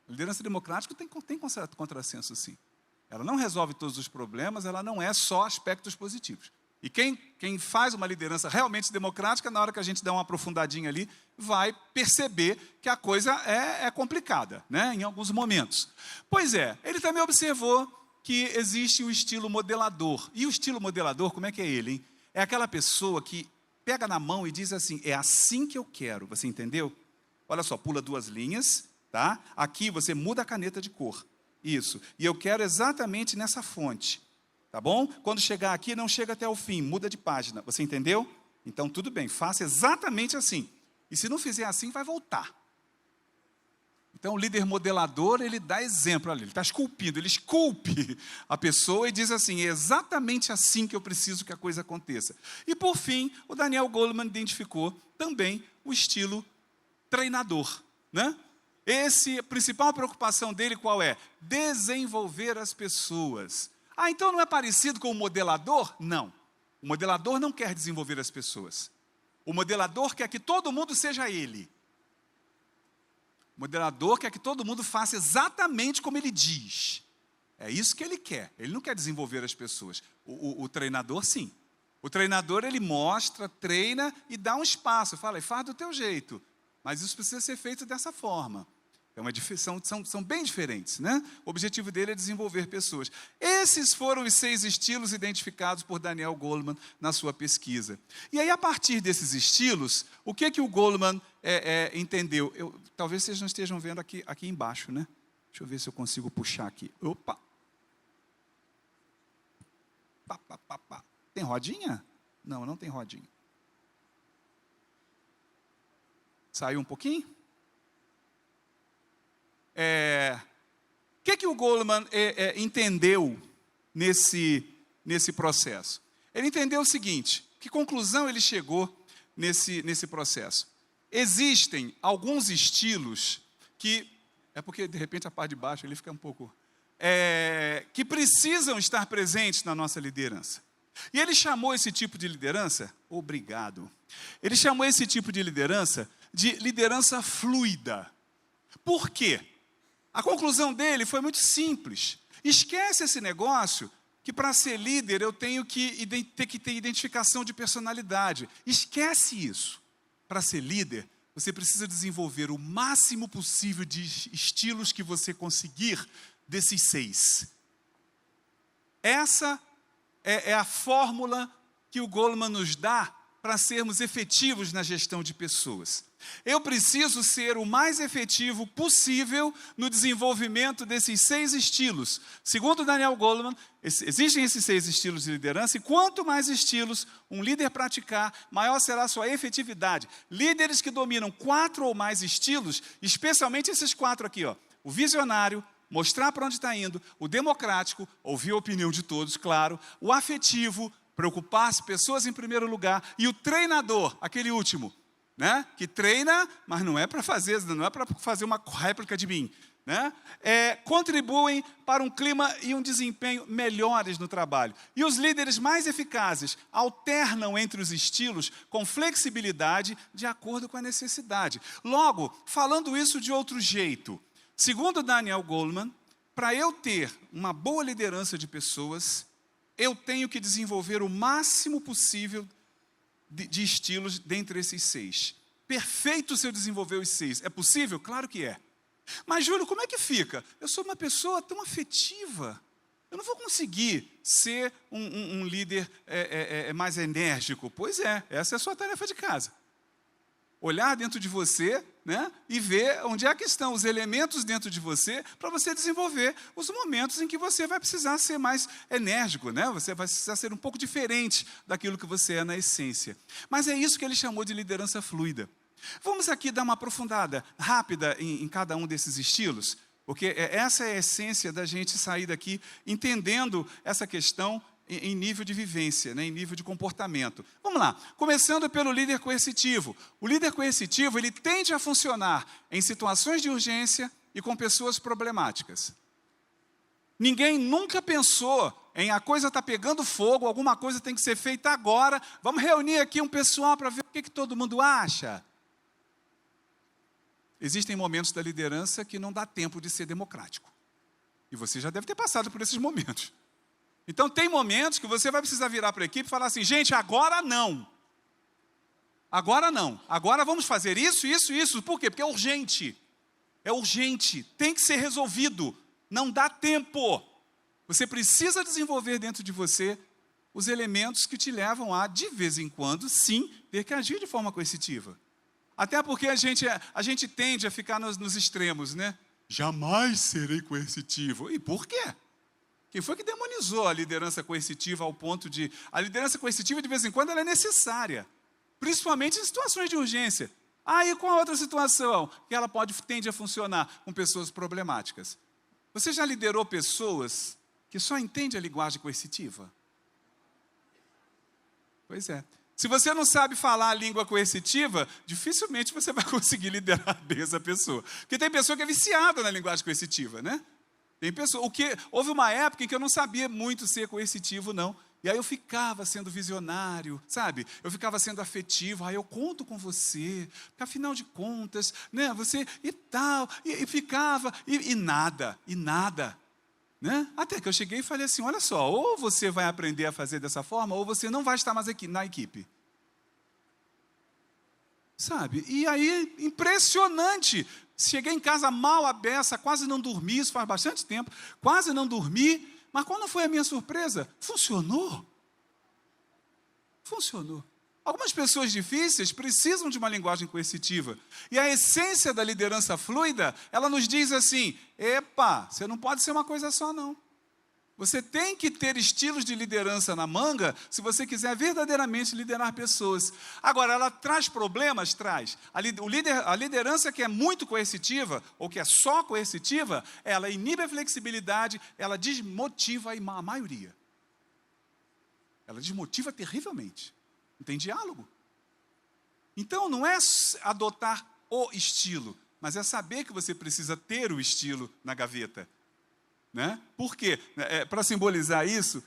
A liderança democrática tem contrassenso, sim. Ela não resolve todos os problemas, ela não é só aspectos positivos. E quem faz uma liderança realmente democrática, na hora que a gente dá uma aprofundadinha ali, vai perceber que a coisa é complicada, né? Em alguns momentos. Pois é, ele também observou que existe o estilo modelador. E o estilo modelador, como é que é ele, hein? É aquela pessoa que pega na mão e diz assim, é assim que eu quero, você entendeu? Olha só, pula 2 linhas, tá? Aqui você muda a caneta de cor, isso. E eu quero exatamente nessa fonte, tá bom? Quando chegar aqui, não chega até o fim, muda de página, você entendeu? Então tudo bem, faça exatamente assim. E se não fizer assim, vai voltar. Então, o líder modelador, ele dá exemplo ali, ele está esculpindo, ele esculpe a pessoa e diz assim, é exatamente assim que eu preciso que a coisa aconteça. E, por fim, o Daniel Goleman identificou também o estilo treinador, né? A principal preocupação dele qual é? Desenvolver as pessoas. Ah, então não é parecido com o modelador? Não. O modelador não quer desenvolver as pessoas. O modelador quer que todo mundo seja ele. O modelador quer que todo mundo faça exatamente como ele diz. É isso que ele quer. Ele não quer desenvolver as pessoas. O treinador, sim. O treinador, ele mostra, treina e dá um espaço. Fala, faz do teu jeito. Mas isso precisa ser feito dessa forma. São bem diferentes, né? O objetivo dele é desenvolver pessoas. Esses foram os 6 estilos identificados por Daniel Goleman na sua pesquisa. E aí, a partir desses estilos, o que o Goleman entendeu? Talvez vocês não estejam vendo aqui embaixo, né? Deixa eu ver se eu consigo puxar aqui. Opa! Tem rodinha? Não, não tem rodinha. Saiu um pouquinho? O que o Goleman entendeu nesse processo? Ele entendeu o seguinte, que conclusão ele chegou nesse processo? Existem alguns estilos que, porque de repente a parte de baixo ele fica um pouco, que precisam estar presentes na nossa liderança. E ele chamou esse tipo de liderança, ele chamou esse tipo de liderança fluida. Por quê? A conclusão dele foi muito simples. Esquece esse negócio que para ser líder eu tenho que ter identificação de personalidade. Esquece isso. Para ser líder, você precisa desenvolver o máximo possível de estilos que você conseguir desses 6. Essa é a fórmula que o Goleman nos dá para sermos efetivos na gestão de pessoas. Eu preciso ser o mais efetivo possível no desenvolvimento desses 6 estilos. Segundo Daniel Goleman, existem esses 6 estilos de liderança, e quanto mais estilos um líder praticar, maior será a sua efetividade. Líderes que dominam 4 ou mais estilos, especialmente esses 4 aqui, ó, o visionário, mostrar para onde está indo, o democrático, ouvir a opinião de todos, claro, o afetivo, preocupar-se, pessoas em primeiro lugar, e o treinador, aquele último, né? Que treina, mas não é para fazer uma réplica de mim, né? Contribuem para um clima e um desempenho melhores no trabalho. E os líderes mais eficazes alternam entre os estilos com flexibilidade de acordo com a necessidade. Logo, falando isso de outro jeito, segundo Daniel Goleman, para eu ter uma boa liderança de pessoas, eu tenho que desenvolver o máximo possível de estilos dentre esses 6. Perfeito se eu desenvolver os 6. É possível? Claro que é. Mas, Júlio, como é que fica? Eu sou uma pessoa tão afetiva. eu não vou conseguir ser um líder mais enérgico. Pois é, essa é a sua tarefa de casa. Olhar dentro de você, né, e ver onde é que estão os elementos dentro de você para você desenvolver os momentos em que você vai precisar ser mais enérgico, né? Você vai precisar ser um pouco diferente daquilo que você é na essência. Mas é isso que ele chamou de liderança fluida. Vamos aqui dar uma aprofundada rápida em cada um desses estilos, porque essa é a essência da gente sair daqui entendendo essa questão em nível de vivência, né, em nível de comportamento. Vamos lá, começando pelo líder coercitivo. O líder coercitivo, ele tende a funcionar em situações de urgência e com pessoas problemáticas. Ninguém nunca pensou em a coisa está pegando fogo, alguma coisa tem que ser feita agora, vamos reunir aqui um pessoal para ver o que todo mundo acha. Existem momentos da liderança que não dá tempo de ser democrático. E você já deve ter passado por esses momentos. Então, tem momentos que você vai precisar virar para a equipe e falar assim, gente, agora não. Agora não. Agora vamos fazer isso, isso, isso. Por quê? Porque é urgente. É urgente. Tem que ser resolvido. Não dá tempo. Você precisa desenvolver dentro de você os elementos que te levam a, de vez em quando, sim, ter que agir de forma coercitiva. Até porque a gente tende a ficar nos extremos, né? Jamais serei coercitivo. E por quê? Quem foi que demonizou a liderança coercitiva ao ponto de... A liderança coercitiva, de vez em quando, ela é necessária. Principalmente em situações de urgência. E qual outra situação que ela tende a funcionar com pessoas problemáticas? Você já liderou pessoas que só entendem a linguagem coercitiva? Pois é. Se você não sabe falar a língua coercitiva, dificilmente você vai conseguir liderar bem essa pessoa. Porque tem pessoa que é viciada na linguagem coercitiva, né? Tem pessoa, houve uma época em que eu não sabia muito ser coercitivo, não. E aí eu ficava sendo visionário, sabe? Eu ficava sendo afetivo, eu conto com você, porque afinal de contas, né, você e tal, e ficava, e nada, né? Até que eu cheguei e falei assim, olha só, ou você vai aprender a fazer dessa forma, ou você não vai estar mais aqui na equipe. Sabe? E aí, impressionante. Cheguei em casa mal à beça, quase não dormi, isso faz bastante tempo, quase não dormi, mas quando foi a minha surpresa? Funcionou. Funcionou. Algumas pessoas difíceis precisam de uma linguagem coercitiva. E a essência da liderança fluida, ela nos diz assim, você não pode ser uma coisa só não. Você tem que ter estilos de liderança na manga se você quiser verdadeiramente liderar pessoas. Agora, ela traz problemas? Traz. A liderança que é muito coercitiva, ou que é só coercitiva, ela inibe a flexibilidade, ela desmotiva a maioria. Ela desmotiva terrivelmente. Não tem diálogo. Então, não é adotar o estilo, mas é saber que você precisa ter o estilo na gaveta. Né? Por quê? Para simbolizar isso,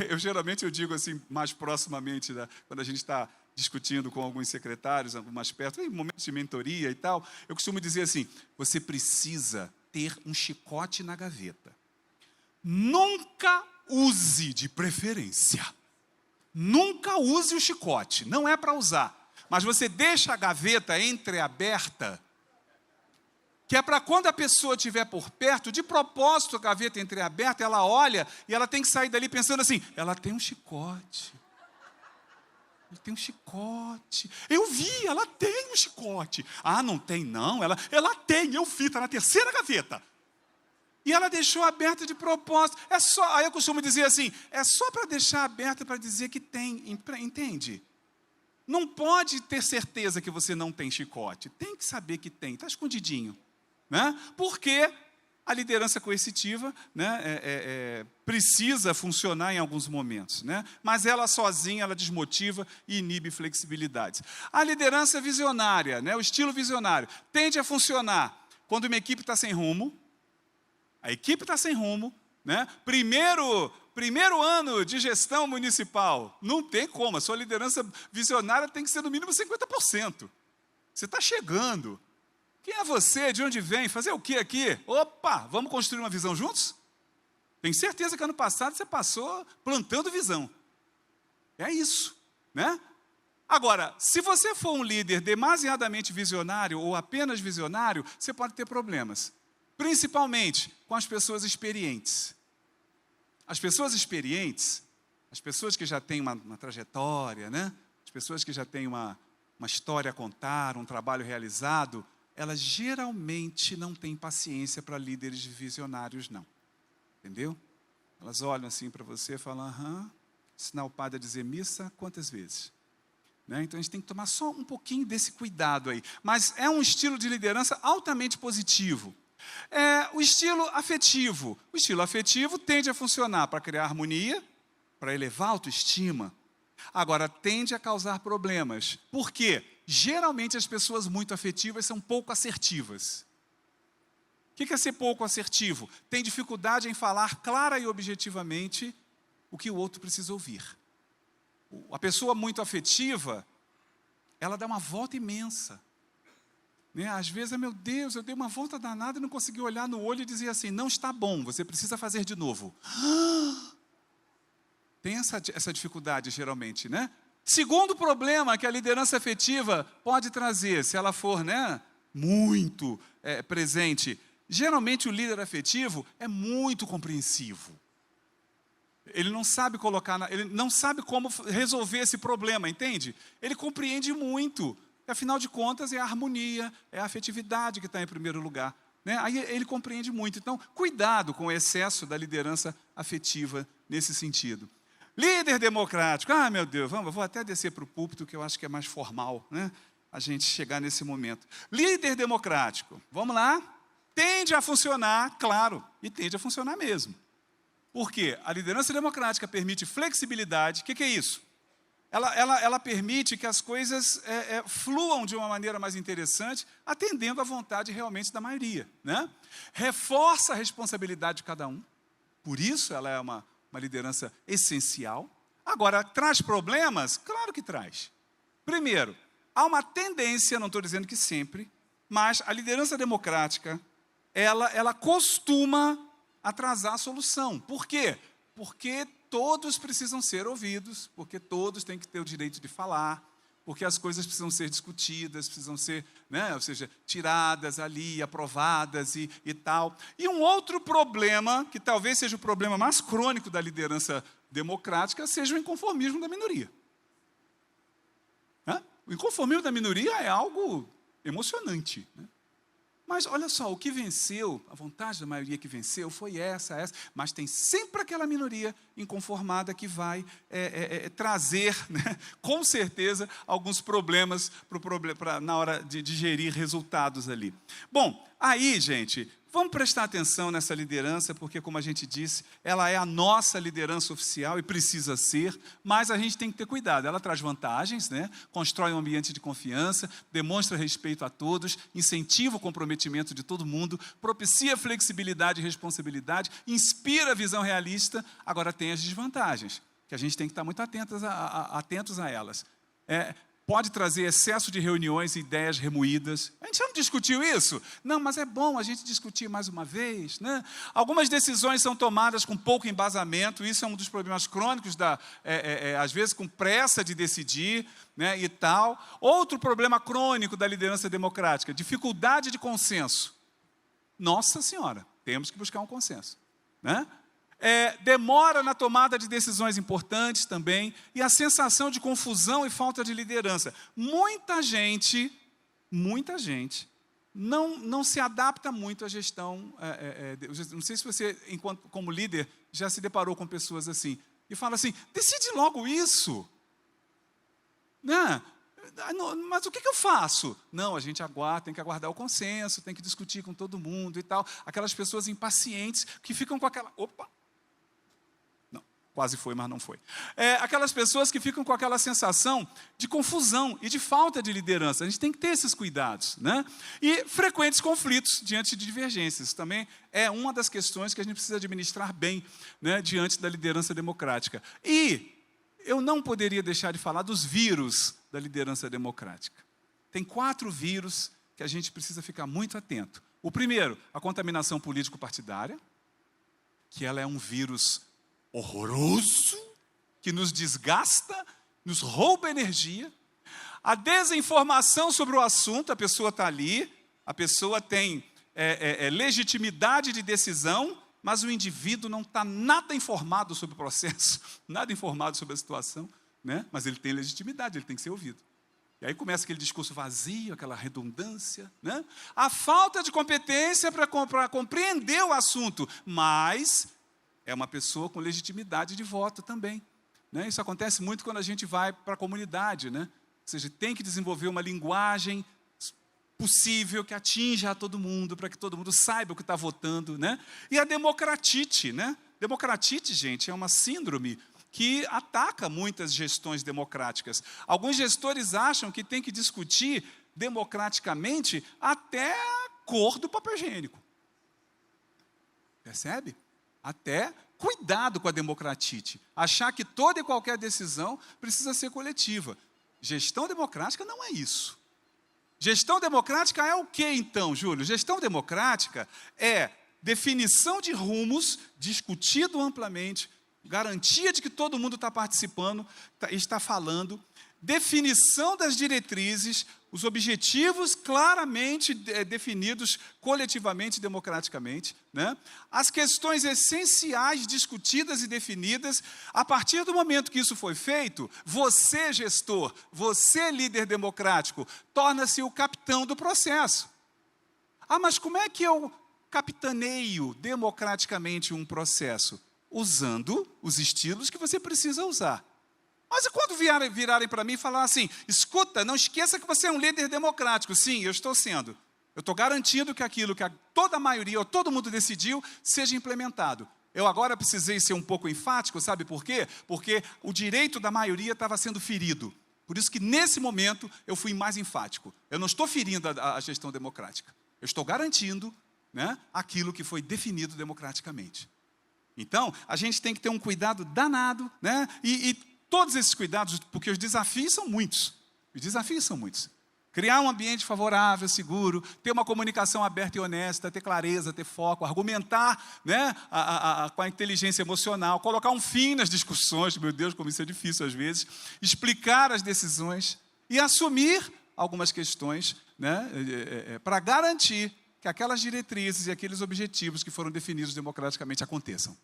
eu digo assim, mais proximamente, quando a gente está discutindo com alguns secretários, algumas perto, em momentos de mentoria e tal, eu costumo dizer assim, você precisa ter um chicote na gaveta. Nunca use de preferência. Nunca use o chicote, não é para usar. Mas você deixa a gaveta entreaberta, que é para quando a pessoa estiver por perto, de propósito a gaveta entreaberta, ela olha e ela tem que sair dali pensando assim, ela tem um chicote. Ela tem um chicote. Eu vi, ela tem um chicote. Não tem não, ela tem, eu vi, está na terceira gaveta. E ela deixou aberta de propósito. Aí eu costumo dizer assim, é só para deixar aberta para dizer que tem, entende? Não pode ter certeza que você não tem chicote. Tem que saber que tem, está escondidinho. Né? Porque a liderança coercitiva, né, precisa funcionar em alguns momentos, né? Mas ela sozinha, ela desmotiva e inibe flexibilidades. A liderança visionária, né, o estilo visionário, tende a funcionar quando uma equipe está sem rumo. A equipe está sem rumo, né? Primeiro ano de gestão municipal, não tem como, a sua liderança visionária tem que ser no mínimo 50%. Você está chegando. Quem é você? De onde vem? Fazer o que aqui? Opa, vamos construir uma visão juntos? Tenho certeza que ano passado você passou plantando visão. É isso, né? Agora, se você for um líder demasiadamente visionário ou apenas visionário, você pode ter problemas. Principalmente com as pessoas experientes. As pessoas experientes, as pessoas que já têm uma trajetória, né? As pessoas que já têm uma história a contar, um trabalho realizado, elas geralmente não têm paciência para líderes visionários, não. Entendeu? Elas olham assim para você e falam, ensinar o padre a dizer missa quantas vezes? Né? Então a gente tem que tomar só um pouquinho desse cuidado aí. Mas é um estilo de liderança altamente positivo. O estilo afetivo. O estilo afetivo tende a funcionar para criar harmonia, para elevar a autoestima. Agora, tende a causar problemas. Por quê? Geralmente as pessoas muito afetivas são pouco assertivas. O que é ser pouco assertivo? Tem dificuldade em falar clara e objetivamente o que o outro precisa ouvir. A pessoa muito afetiva, ela dá uma volta imensa. Né? Às vezes, meu Deus, eu dei uma volta danada e não consegui olhar no olho e dizer assim, não está bom, você precisa fazer de novo. Tem essa dificuldade, geralmente, né? Segundo problema que a liderança afetiva pode trazer, se ela for, né, muito presente, geralmente o líder afetivo é muito compreensivo. Ele não sabe ele não sabe como resolver esse problema, entende? Ele compreende muito. Afinal de contas, é a harmonia, é a afetividade que está em primeiro lugar. Né? Aí ele compreende muito. Então, cuidado com o excesso da liderança afetiva nesse sentido. Líder democrático. Meu Deus, vou até descer para o púlpito, que eu acho que é mais formal, né? A gente chegar nesse momento. Líder democrático. Vamos lá? Tende a funcionar, claro, e tende a funcionar mesmo. Por quê? A liderança democrática permite flexibilidade. O que é isso? Ela permite que as coisas fluam de uma maneira mais interessante, atendendo à vontade realmente da maioria. Né? Reforça a responsabilidade de cada um. Por isso ela é uma liderança essencial. Agora, traz problemas? Claro que traz. Primeiro, há uma tendência, não estou dizendo que sempre, mas a liderança democrática, ela costuma atrasar a solução. Por quê? Porque todos precisam ser ouvidos, porque todos têm que ter o direito de falar, porque as coisas precisam ser discutidas, precisam ser, né, ou seja, tiradas ali, aprovadas e tal. E um outro problema, que talvez seja o problema mais crônico da liderança democrática, seja o inconformismo da minoria. O inconformismo da minoria é algo emocionante, né? Mas olha só, o que venceu, a vontade da maioria que venceu foi essa, mas tem sempre aquela minoria inconformada que vai trazer, né, com certeza, alguns problemas na hora de digerir resultados ali. Bom, aí, gente, vamos prestar atenção nessa liderança, porque, como a gente disse, ela é a nossa liderança oficial e precisa ser, mas a gente tem que ter cuidado. Ela traz vantagens, né? Constrói um ambiente de confiança, demonstra respeito a todos, incentiva o comprometimento de todo mundo, propicia flexibilidade e responsabilidade, inspira a visão realista. Agora tem as desvantagens, que a gente tem que estar muito atentos a elas. Pode trazer excesso de reuniões e ideias remoídas. A gente já não discutiu isso? Não, mas é bom a gente discutir mais uma vez. Né? Algumas decisões são tomadas com pouco embasamento, isso é um dos problemas crônicos, às vezes com pressa de decidir, né, e tal. Outro problema crônico da liderança democrática, dificuldade de consenso. Nossa Senhora, temos que buscar um consenso. Né? Demora na tomada de decisões importantes também, e a sensação de confusão e falta de liderança. Muita gente não se adapta muito à gestão. Não sei se você, como líder, já se deparou com pessoas assim, e fala assim, decide logo isso. Né? Mas o que eu faço? Não, a gente tem que aguardar o consenso, tem que discutir com todo mundo e tal. Aquelas pessoas impacientes que ficam com aquela... Quase foi, mas não foi. Aquelas pessoas que ficam com aquela sensação de confusão e de falta de liderança. A gente tem que ter esses cuidados. Né? E frequentes conflitos diante de divergências. Isso também é uma das questões que a gente precisa administrar bem, né, diante da liderança democrática. E eu não poderia deixar de falar dos vírus da liderança democrática. Tem 4 vírus que a gente precisa ficar muito atento. O primeiro, a contaminação político-partidária, que ela é um vírus horroroso, que nos desgasta, nos rouba energia. A desinformação sobre o assunto, a pessoa está ali, a pessoa tem legitimidade de decisão, mas o indivíduo não está nada informado sobre o processo, nada informado sobre a situação, né? Mas ele tem legitimidade, ele tem que ser ouvido. E aí começa aquele discurso vazio, aquela redundância, né? A falta de competência para compreender o assunto, mas é uma pessoa com legitimidade de voto também, né? Isso acontece muito quando a gente vai para a comunidade, né? Ou seja, tem que desenvolver uma linguagem possível que atinja a todo mundo, para que todo mundo saiba o que está votando, né? E a democratite, né? Democratite, gente, é uma síndrome que ataca muitas gestões democráticas. Alguns gestores acham que tem que discutir democraticamente até a cor do papel higiênico. Percebe? Até cuidado com a democratite. Achar que toda e qualquer decisão precisa ser coletiva. Gestão democrática não é isso. Gestão democrática é o que então, Júlio? Gestão democrática é definição de rumos, discutido amplamente, garantia de que todo mundo está participando, está falando, definição das diretrizes, os objetivos claramente definidos coletivamente e democraticamente, né? As questões essenciais discutidas e definidas. A partir do momento que isso foi feito, você, gestor, você, líder democrático, torna-se o capitão do processo. Ah, mas como é que eu capitaneio democraticamente um processo? Usando os estilos que você precisa usar. Mas e quando virarem para mim e falar assim, escuta, não esqueça que você é um líder democrático. Sim, eu estou sendo. Eu estou garantindo que aquilo que toda a maioria ou todo mundo decidiu seja implementado. Eu agora precisei ser um pouco enfático, sabe por quê? Porque o direito da maioria estava sendo ferido. Por isso que nesse momento eu fui mais enfático. Eu não estou ferindo a gestão democrática. Eu estou garantindo, né, aquilo que foi definido democraticamente. Então, a gente tem que ter um cuidado danado, né? E todos esses cuidados, porque os desafios são muitos. Os desafios são muitos. Criar um ambiente favorável, seguro, ter uma comunicação aberta e honesta, ter clareza, ter foco, argumentar, né, com a inteligência emocional, colocar um fim nas discussões, meu Deus, como isso é difícil às vezes, explicar as decisões e assumir algumas questões, né, para garantir que aquelas diretrizes e aqueles objetivos que foram definidos democraticamente aconteçam.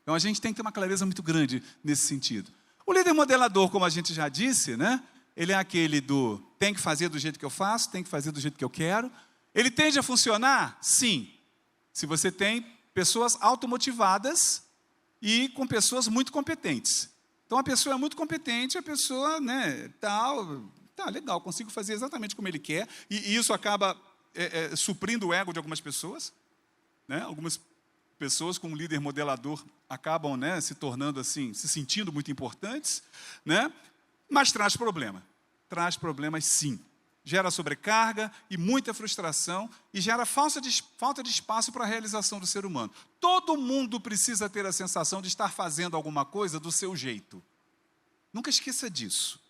Então, a gente tem que ter uma clareza muito grande nesse sentido. O líder modelador, como a gente já disse, né, ele é aquele do tem que fazer do jeito que eu faço, tem que fazer do jeito que eu quero. Ele tende a funcionar? Sim. Se você tem pessoas automotivadas e com pessoas muito competentes. Então, a pessoa é muito competente, a pessoa, né, tá legal, consigo fazer exatamente como ele quer, e isso acaba suprindo o ego de algumas pessoas, né? Algumas pessoas com um líder modelador acabam, né, se tornando assim, se sentindo muito importantes, né? Mas traz problemas sim. Gera sobrecarga e muita frustração e gera falta de espaço para a realização do ser humano. Todo mundo precisa ter a sensação de estar fazendo alguma coisa do seu jeito. Nunca esqueça disso.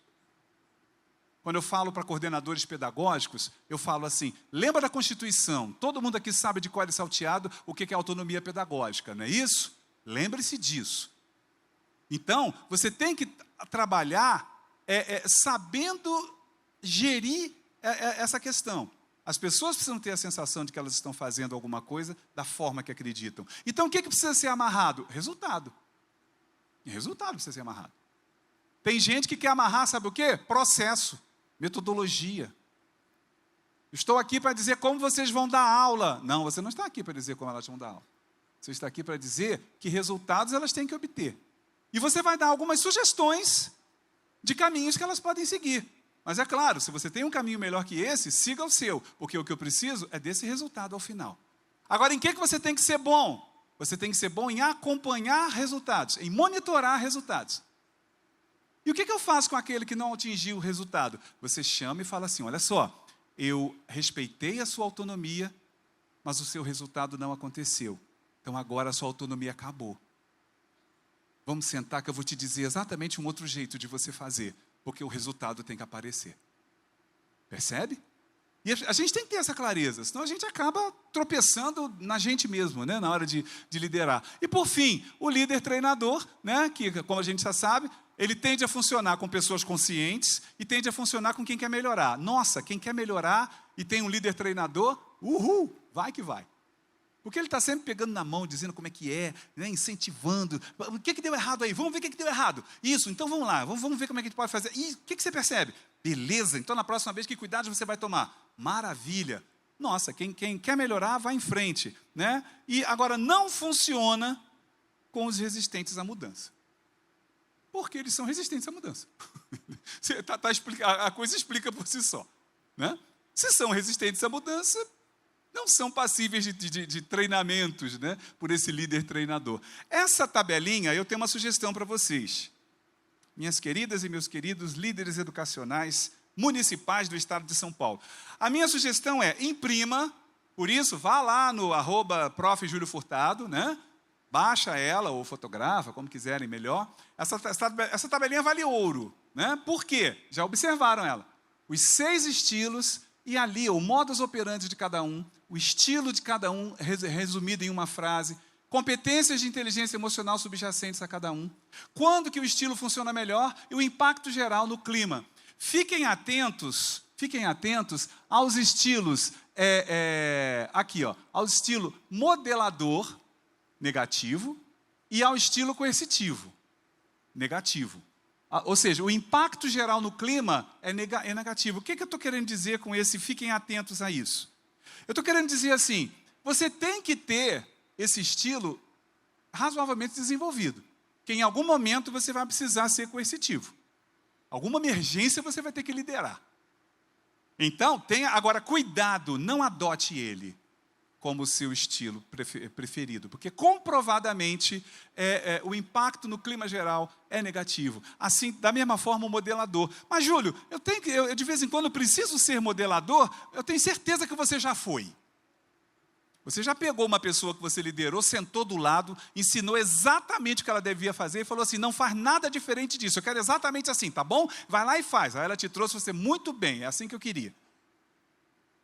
Quando eu falo para coordenadores pedagógicos, eu falo assim, lembra da Constituição? Todo mundo aqui sabe de cor e salteado o que é autonomia pedagógica, não é isso? Lembre-se disso. Então, você tem que trabalhar sabendo gerir essa questão. As pessoas precisam ter a sensação de que elas estão fazendo alguma coisa da forma que acreditam. Então, o que precisa ser amarrado? Resultado. E resultado precisa ser amarrado. Tem gente que quer amarrar, sabe o quê? Processo. Metodologia. Estou aqui para dizer como vocês vão dar aula. Não, você não está aqui para dizer como elas vão dar aula. Você está aqui para dizer que resultados elas têm que obter. E você vai dar algumas sugestões de caminhos que elas podem seguir. Mas é claro, se você tem um caminho melhor que esse, siga o seu. Porque o que eu preciso é desse resultado ao final. Agora, em que você tem que ser bom? Você tem que ser bom em acompanhar resultados, em monitorar resultados. E o que eu faço com aquele que não atingiu o resultado? Você chama e fala assim, olha só, eu respeitei a sua autonomia, mas o seu resultado não aconteceu. Então agora a sua autonomia acabou. Vamos sentar que eu vou te dizer exatamente um outro jeito de você fazer, porque o resultado tem que aparecer. Percebe? E a gente tem que ter essa clareza, senão a gente acaba tropeçando na gente mesmo, né, na hora de liderar. E por fim, o líder treinador, né, que como a gente já sabe, ele tende a funcionar com pessoas conscientes e tende a funcionar com quem quer melhorar. Nossa, quem quer melhorar e tem um líder treinador, uhul, vai que vai. Porque ele está sempre pegando na mão, dizendo como é que é, né, incentivando. O que deu errado aí? Vamos ver o que deu errado. Isso, então vamos lá, vamos ver como é que a gente pode fazer. E o que você percebe? Beleza, então na próxima vez, que cuidados você vai tomar? Maravilha. Nossa, quem quer melhorar, vai em frente. Né? E agora não funciona com os resistentes à mudança. Porque eles são resistentes à mudança. A coisa explica por si só. Né? Se são resistentes à mudança, não são passíveis de treinamentos, né, por esse líder treinador. Essa tabelinha, eu tenho uma sugestão para vocês. Minhas queridas e meus queridos líderes educacionais municipais do estado de São Paulo. A minha sugestão é, imprima, por isso, vá lá no @Prof. Júlio Furtado, né? Baixa ela ou fotografa, como quiserem melhor. Essa tabelinha vale ouro. Né? Por quê? Já observaram ela. Os 6 estilos e ali o modus operandi de cada um, o estilo de cada um, resumido em uma frase, competências de inteligência emocional subjacentes a cada um, quando que o estilo funciona melhor e o impacto geral no clima. Fiquem atentos aos estilos, aqui, ó, ao estilo modelador, negativo, e ao estilo coercitivo, negativo. Ou seja, o impacto geral no clima é negativo. O que eu estou querendo dizer com esse? Fiquem atentos a isso. Eu estou querendo dizer assim, você tem que ter esse estilo razoavelmente desenvolvido, que em algum momento você vai precisar ser coercitivo. Alguma emergência você vai ter que liderar. Então, agora cuidado, não adote ele como seu estilo preferido, porque comprovadamente o impacto no clima geral é negativo. Assim, da mesma forma, o modelador. Mas, Júlio, eu de vez em quando preciso ser modelador, eu tenho certeza que você já foi. Você já pegou uma pessoa que você liderou, sentou do lado, ensinou exatamente o que ela devia fazer e falou assim, não faz nada diferente disso, eu quero exatamente assim, tá bom? Vai lá e faz. Aí ela te trouxe você muito bem, é assim que eu queria.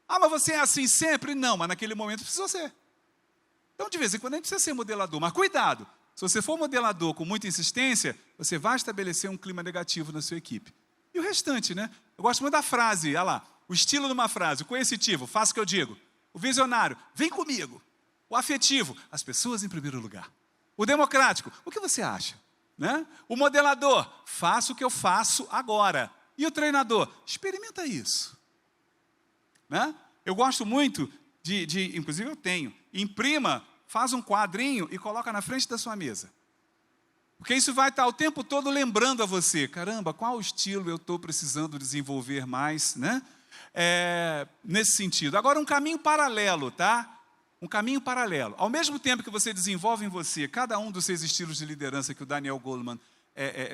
Ah, mas você é assim sempre? Não, mas naquele momento precisou ser. Então, de vez em quando, a gente precisa ser modelador. Mas cuidado, se você for modelador com muita insistência, você vai estabelecer um clima negativo na sua equipe. E o restante, né? Eu gosto muito da frase, olha lá, o estilo de uma frase, o coercitivo, faça o que eu digo. O visionário, vem comigo. O afetivo, as pessoas em primeiro lugar. O democrático, o que você acha? Né? O modelador, faça o que eu faço agora. E o treinador, experimenta isso. Né? Eu gosto muito inclusive eu tenho, imprima, faz um quadrinho e coloca na frente da sua mesa. Porque isso vai estar o tempo todo lembrando a você, caramba, qual estilo eu estou precisando desenvolver mais, né? Nesse sentido. Agora, um caminho paralelo, tá? Um caminho paralelo. Ao mesmo tempo que você desenvolve em você cada um dos 6 estilos de liderança que o Daniel Goleman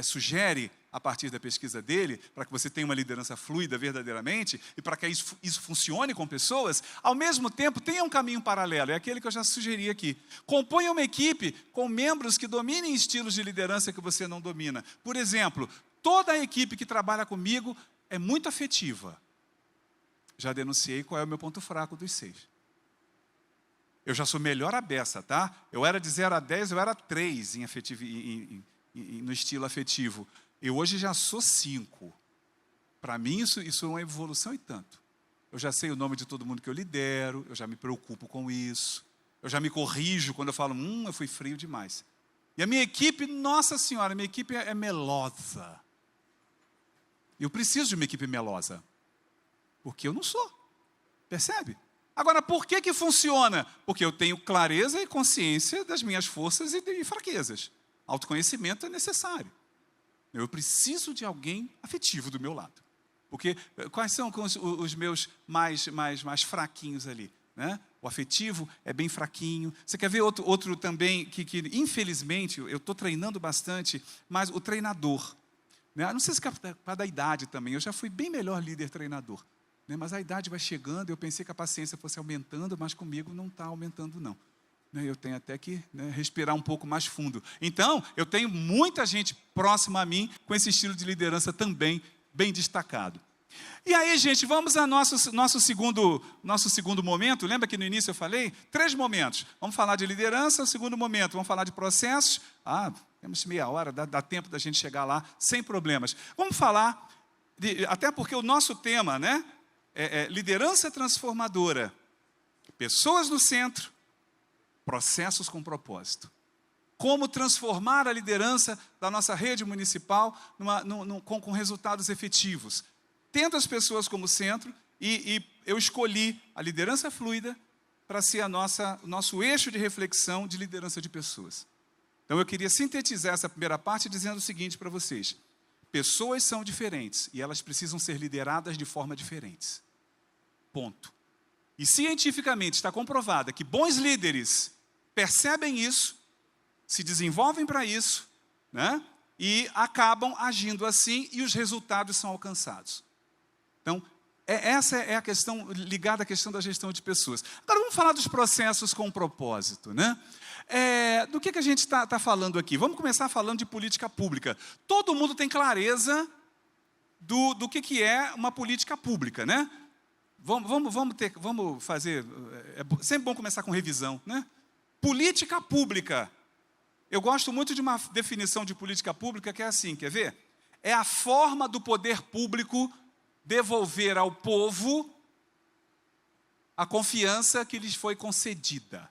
sugere a partir da pesquisa dele, para que você tenha uma liderança fluida verdadeiramente, e para que isso funcione com pessoas, ao mesmo tempo tenha um caminho paralelo, é aquele que eu já sugeri aqui. Componha uma equipe com membros que dominem estilos de liderança que você não domina. Por exemplo, toda a equipe que trabalha comigo é muito afetiva. Já denunciei qual é o meu ponto fraco dos 6. Eu já sou melhor a beça, tá? Eu era de 0 a 10, eu era 3 no estilo afetivo. Eu hoje já sou 5. Para mim, isso é uma evolução e tanto. Eu já sei o nome de todo mundo que eu lidero, eu já me preocupo com isso, eu já me corrijo quando eu falo, eu fui frio demais. E a minha equipe, nossa senhora, minha equipe é melosa. Eu preciso de uma equipe melosa, porque eu não sou. Percebe? Agora, por que funciona? Porque eu tenho clareza e consciência das minhas forças e fraquezas. Autoconhecimento é necessário. Eu preciso de alguém afetivo do meu lado. Porque quais são os meus mais fraquinhos ali? Né? O afetivo é bem fraquinho. Você quer ver outro também, que infelizmente, eu estou treinando bastante, mas o treinador. Né? Não sei se é por causa da idade também, eu já fui bem melhor líder treinador. Né? Mas a idade vai chegando, eu pensei que a paciência fosse aumentando, mas comigo não está aumentando não. Eu tenho até que respirar um pouco mais fundo. Então, eu tenho muita gente próxima a mim com esse estilo de liderança também bem destacado. E aí, gente, vamos ao nosso segundo momento. Lembra que no início eu falei? 3 momentos. Vamos falar de liderança, o segundo momento. Vamos falar de processos. Temos meia hora, dá tempo da gente chegar lá sem problemas. Vamos falar, até porque o nosso tema, né, é liderança transformadora. Pessoas no centro. processos com propósito. Como transformar a liderança da nossa rede municipal com resultados efetivos. Tendo as pessoas como centro, e eu escolhi a liderança fluida para ser o nosso eixo de reflexão de liderança de pessoas. Então eu queria sintetizar essa primeira parte dizendo o seguinte para vocês. Pessoas são diferentes e elas precisam ser lideradas de forma diferentes. Ponto. E cientificamente está comprovado que bons líderes percebem isso, se desenvolvem para isso, né? E acabam agindo assim e os resultados são alcançados. Então, essa é a questão ligada à questão da gestão de pessoas. Agora vamos falar dos processos com propósito, né? Do que a gente está falando aqui? Vamos começar falando de política pública. Todo mundo tem clareza do que é uma política pública, né? Vamos fazer. É sempre bom começar com revisão, né? Política pública. Eu gosto muito de uma definição de política pública que é assim, quer ver? É a forma do poder público devolver ao povo a confiança que lhes foi concedida.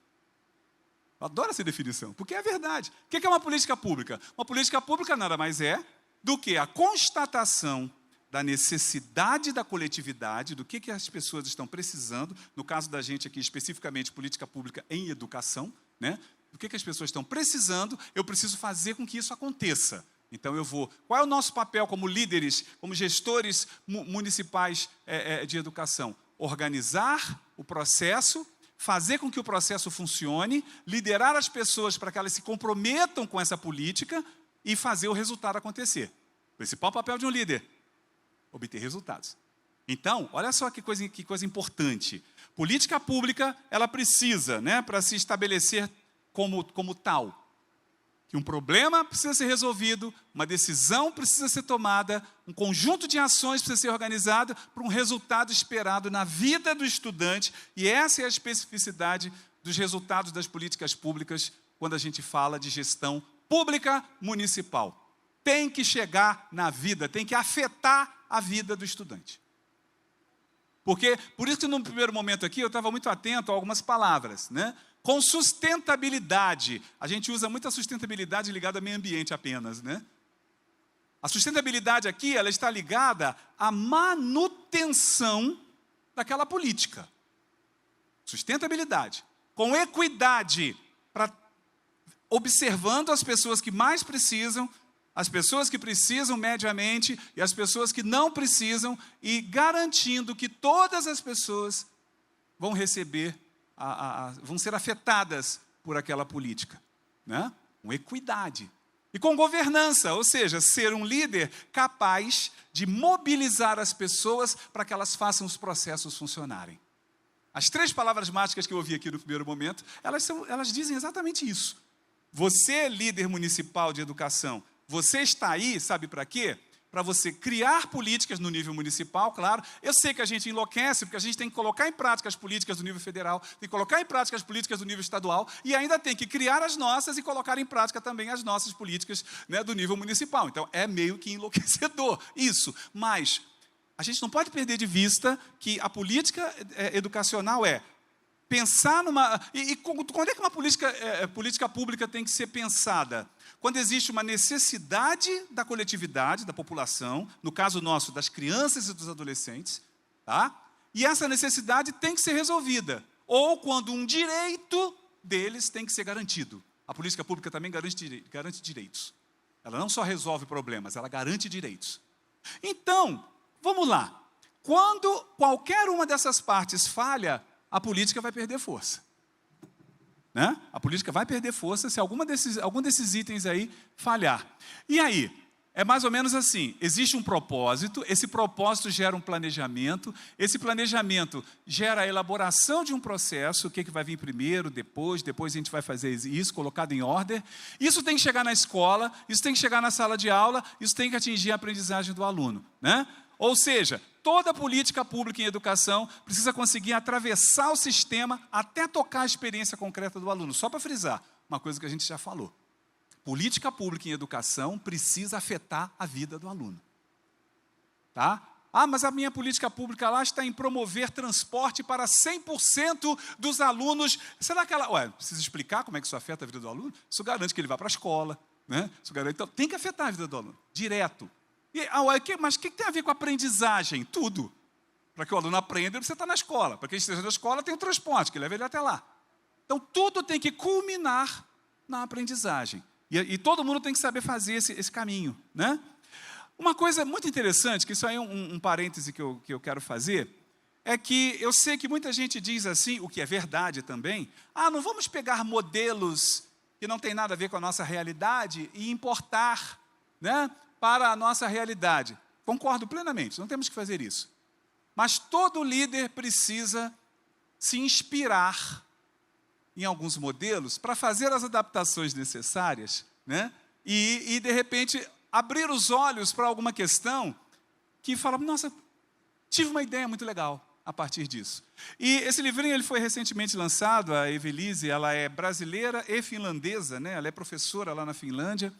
Eu adoro essa definição, porque é verdade. O que é uma política pública? Uma política pública nada mais é do que a constatação da necessidade da coletividade, do que as pessoas estão precisando, no caso da gente aqui, especificamente, política pública em educação, né? Do que as pessoas estão precisando, eu preciso fazer com que isso aconteça. Então qual é o nosso papel como líderes, como gestores municipais de educação? Organizar o processo, fazer com que o processo funcione, liderar as pessoas para que elas se comprometam com essa política e fazer o resultado acontecer. O principal papel de um líder, obter resultados. Então, olha só que coisa importante. Política pública, ela precisa, né, para se estabelecer como tal, que um problema precisa ser resolvido, uma decisão precisa ser tomada, um conjunto de ações precisa ser organizado para um resultado esperado na vida do estudante, e essa é a especificidade dos resultados das políticas públicas quando a gente fala de gestão pública municipal. Tem que chegar na vida, tem que afetar a vida do estudante. Por isso que no primeiro momento aqui eu estava muito atento a algumas palavras, né? Com sustentabilidade. A gente usa muita sustentabilidade ligada ao meio ambiente apenas, né? A sustentabilidade aqui, ela está ligada à manutenção daquela política. Sustentabilidade. Com equidade, observando as pessoas que mais precisam, as pessoas que precisam mediamente e as pessoas que não precisam, e garantindo que todas as pessoas vão receber vão ser afetadas por aquela política, né? Com equidade. E com governança, ou seja, ser um líder capaz de mobilizar as pessoas para que elas façam os processos funcionarem. As 3 palavras mágicas que eu ouvi aqui no primeiro momento, elas dizem exatamente isso. Você, líder municipal de educação, você está aí, sabe para quê? Para você criar políticas no nível municipal, claro. Eu sei que a gente enlouquece, porque a gente tem que colocar em prática as políticas do nível federal, tem que colocar em prática as políticas do nível estadual, e ainda tem que criar as nossas e colocar em prática também as nossas políticas, né, do nível municipal. Então, é meio que enlouquecedor isso. Mas a gente não pode perder de vista que a política educacional pensar numa... E quando é que uma política pública tem que ser pensada? Quando existe uma necessidade da coletividade, da população, no caso nosso, das crianças e dos adolescentes, tá? E essa necessidade tem que ser resolvida. Ou quando um direito deles tem que ser garantido. A política pública também garante direitos. Ela não só resolve problemas, ela garante direitos. Então, vamos lá. Quando qualquer uma dessas partes falha, a política vai perder força. Né? A política vai perder força se algum desses itens aí falhar. E aí? É mais ou menos assim, existe um propósito, esse propósito gera um planejamento, esse planejamento gera a elaboração de um processo, o que vai vir primeiro, depois a gente vai fazer isso, colocado em ordem. Isso tem que chegar na escola, isso tem que chegar na sala de aula, isso tem que atingir a aprendizagem do aluno, né? Ou seja, toda política pública em educação precisa conseguir atravessar o sistema até tocar a experiência concreta do aluno. Só para frisar, uma coisa que a gente já falou. Política pública em educação precisa afetar a vida do aluno. Tá? Ah, mas a minha política pública lá está em promover transporte para 100% dos alunos. Será que ela... precisa explicar como é que isso afeta a vida do aluno? Isso garante que ele vá para a escola, né? Isso garante... Então, tem que afetar a vida do aluno, direto. Mas o que tem a ver com a aprendizagem? Tudo. Para que o aluno aprenda, ele precisa estar na escola. Para que ele esteja na escola, tem o transporte, que leva ele até lá. Então, tudo tem que culminar na aprendizagem. E todo mundo tem que saber fazer esse caminho, né? Uma coisa muito interessante, que isso aí é um parêntese que eu quero fazer, é que eu sei que muita gente diz assim, o que é verdade também, não vamos pegar modelos que não tem nada a ver com a nossa realidade e importar, né, para a nossa realidade. Concordo plenamente, não temos que fazer isso. Mas todo líder precisa se inspirar em alguns modelos para fazer as adaptações necessárias, né, e de repente abrir os olhos para alguma questão que fala, nossa, tive uma ideia muito legal a partir disso. E esse livrinho ele foi recentemente lançado, a Evelise, ela é brasileira e finlandesa, né? Ela é professora lá na Finlândia,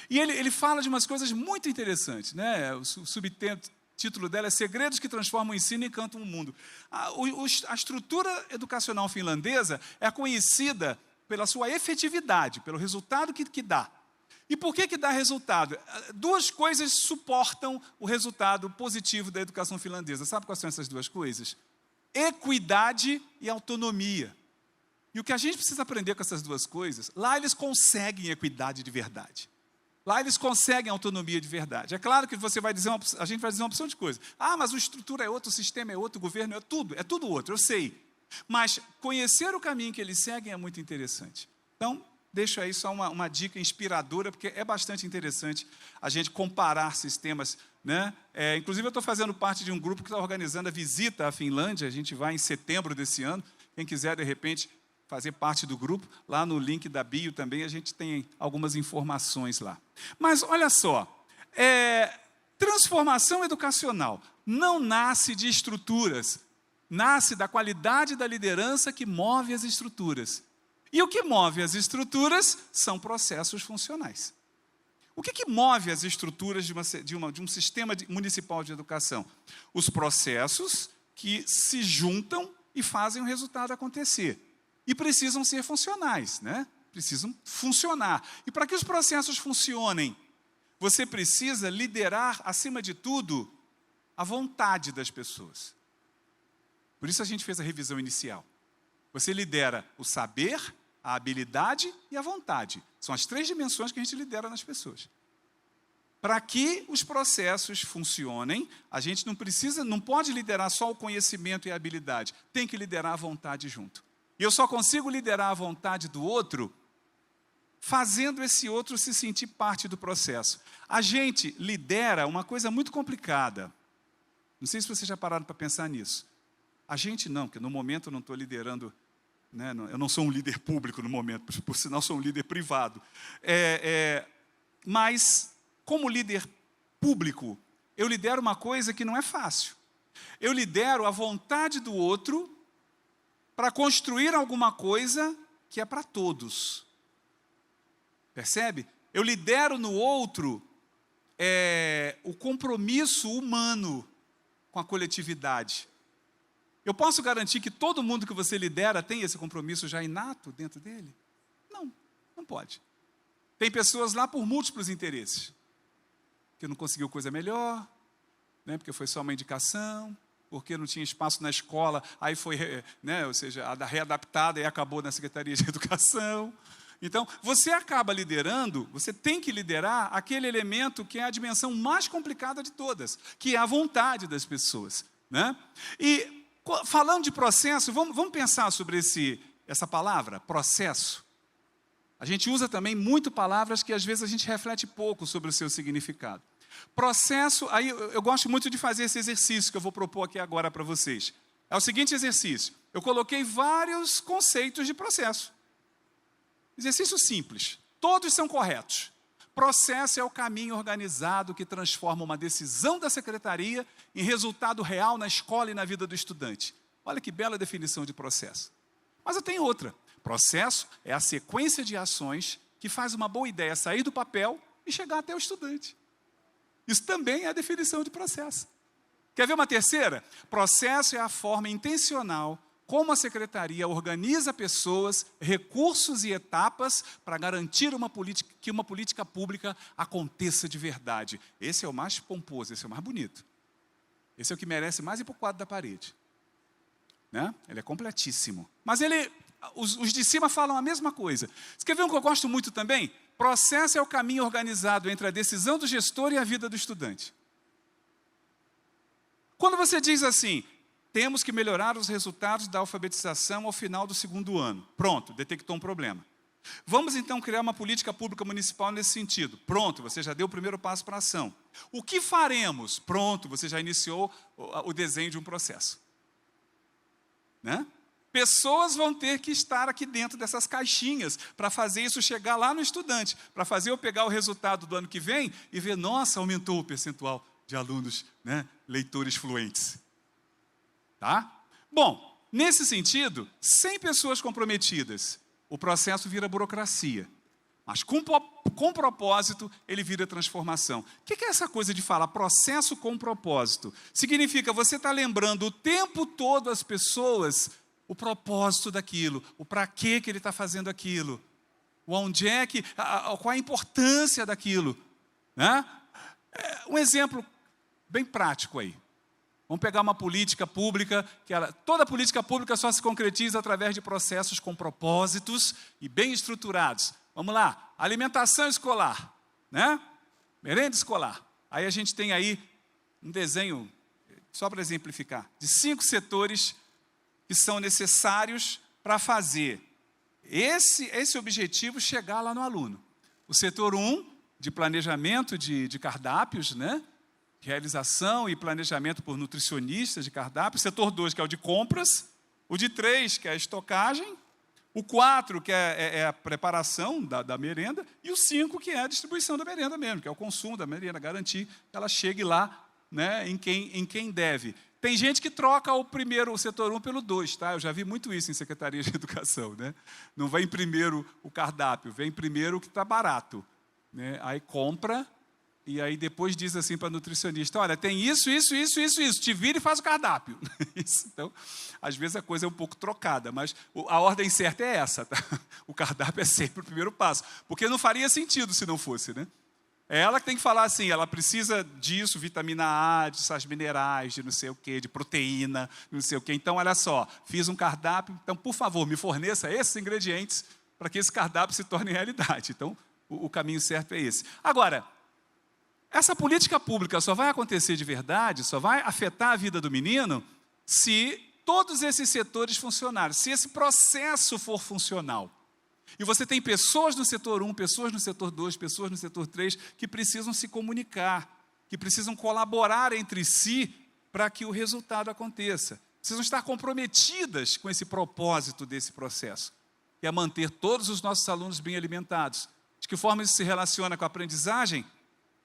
e ele fala de umas coisas muito interessantes, né? O subtítulo dela é Segredos que Transformam o Ensino e Encantam o Mundo. A estrutura educacional finlandesa é conhecida pela sua efetividade, pelo resultado que dá. E por que dá resultado? Duas coisas suportam o resultado positivo da educação finlandesa. Sabe quais são essas duas coisas? Equidade e autonomia. E o que a gente precisa aprender com essas duas coisas, lá eles conseguem equidade de verdade. Lá eles conseguem autonomia de verdade. É claro que a gente vai dizer uma opção de coisas. Mas a estrutura é outro, o sistema é outro, o governo é tudo outro, eu sei. Mas conhecer o caminho que eles seguem é muito interessante. Então, deixo aí só uma dica inspiradora, porque é bastante interessante a gente comparar sistemas, né? Inclusive, eu estou fazendo parte de um grupo que está organizando a visita à Finlândia. A gente vai em setembro desse ano. Quem quiser, de repente, fazer parte do grupo, lá no link da bio também, a gente tem algumas informações lá. Mas, olha só, transformação educacional não nasce de estruturas, nasce da qualidade da liderança que move as estruturas. E o que move as estruturas são processos funcionais. O que move as estruturas de um sistema municipal de educação? Os processos que se juntam e fazem o resultado acontecer. E precisam ser funcionais, né? Precisam funcionar. E para que os processos funcionem, você precisa liderar, acima de tudo, a vontade das pessoas. Por isso a gente fez a revisão inicial. Você lidera o saber, a habilidade e a vontade. São as 3 dimensões que a gente lidera nas pessoas. Para que os processos funcionem, a gente não pode liderar só o conhecimento e a habilidade. Tem que liderar a vontade junto. E eu só consigo liderar a vontade do outro fazendo esse outro se sentir parte do processo. A gente lidera uma coisa muito complicada. Não sei se vocês já pararam para pensar nisso. A gente não, porque no momento eu não estou liderando, né, eu não sou um líder público no momento, por sinal sou um líder privado. Mas, como líder público, eu lidero uma coisa que não é fácil. Eu lidero a vontade do outro para construir alguma coisa que é para todos. Percebe? Eu lidero no outro o compromisso humano com a coletividade. Eu posso garantir que todo mundo que você lidera tem esse compromisso já inato dentro dele? Não pode. Tem pessoas lá por múltiplos interesses. Porque não conseguiu coisa melhor, né, porque foi só uma indicação, porque não tinha espaço na escola, aí foi, né, ou seja, readaptada e acabou na Secretaria de Educação. Então, você acaba liderando, você tem que liderar aquele elemento que é a dimensão mais complicada de todas, que é a vontade das pessoas, né? E, falando de processo, vamos pensar sobre essa palavra, processo. A gente usa também muito palavras que às vezes a gente reflete pouco sobre o seu significado. Processo, aí eu gosto muito de fazer esse exercício que eu vou propor aqui agora para vocês. É o seguinte exercício, eu coloquei vários conceitos de processo. Exercício simples, todos são corretos. Processo é o caminho organizado que transforma uma decisão da secretaria em resultado real na escola e na vida do estudante. Olha que bela definição de processo. Mas eu tenho outra. Processo é a sequência de ações que faz uma boa ideia sair do papel e chegar até o estudante. Isso também é a definição de processo. Quer ver uma terceira? Processo é a forma intencional como a secretaria organiza pessoas, recursos e etapas para garantir que uma política pública aconteça de verdade. Esse é o mais pomposo, esse é o mais bonito. Esse é o que merece mais ir para o quadro da parede. Né? Ele é completíssimo. Mas os de cima falam a mesma coisa. Você quer ver um que eu gosto muito também? Processo é o caminho organizado entre a decisão do gestor e a vida do estudante. Quando você diz assim, temos que melhorar os resultados da alfabetização ao final do 2º ano. Pronto, detectou um problema. Vamos então criar uma política pública municipal nesse sentido. Pronto, você já deu o primeiro passo para a ação. O que faremos? Pronto, você já iniciou o desenho de um processo. Né? Pessoas vão ter que estar aqui dentro dessas caixinhas para fazer isso chegar lá no estudante, para fazer eu pegar o resultado do ano que vem e ver, nossa, aumentou o percentual de alunos, né, leitores fluentes. Tá? Bom, nesse sentido, sem pessoas comprometidas, o processo vira burocracia. Mas com propósito, ele vira transformação. O que é essa coisa de falar processo com propósito? Significa você está lembrando o tempo todo as pessoas o propósito daquilo, o para que ele está fazendo aquilo, o onde é que, qual a importância daquilo. Né? Um exemplo bem prático aí. Vamos pegar uma política pública, toda política pública só se concretiza através de processos com propósitos e bem estruturados. Vamos lá, alimentação escolar, né? Merenda escolar. Aí a gente tem aí um desenho, só para exemplificar, de 5 setores que são necessários para fazer esse objetivo chegar lá no aluno. O setor 1, de planejamento de cardápios, né? Realização e planejamento por nutricionistas de cardápio. O setor 2, que é o de compras. O de 3, que é a estocagem. O 4, que é a preparação da merenda. E o 5, que é a distribuição da merenda mesmo, que é o consumo da merenda, garantir que ela chegue lá, né, em quem deve. Tem gente que troca o setor 1 pelo 2, tá? Eu já vi muito isso em Secretaria de Educação, né? Não vem primeiro o cardápio, vem primeiro o que está barato. Né? Aí compra... E aí depois diz assim para a nutricionista, olha, tem isso, te vira e faz o cardápio. Então, às vezes a coisa é um pouco trocada, mas a ordem certa é essa, tá? O cardápio é sempre o primeiro passo, porque não faria sentido se não fosse, né? É ela que tem que falar assim, ela precisa disso, vitamina A, de sais minerais, de não sei o quê, de proteína, não sei o quê. Então, olha só, fiz um cardápio, então, por favor, me forneça esses ingredientes para que esse cardápio se torne realidade. Então, o caminho certo é esse. Agora, essa política pública só vai acontecer de verdade, só vai afetar a vida do menino, se todos esses setores funcionarem, se esse processo for funcional. E você tem pessoas no setor 1, pessoas no setor 2, pessoas no setor 3, que precisam se comunicar, que precisam colaborar entre si para que o resultado aconteça. Precisam estar comprometidas com esse propósito desse processo, que é manter todos os nossos alunos bem alimentados. De que forma isso se relaciona com a aprendizagem?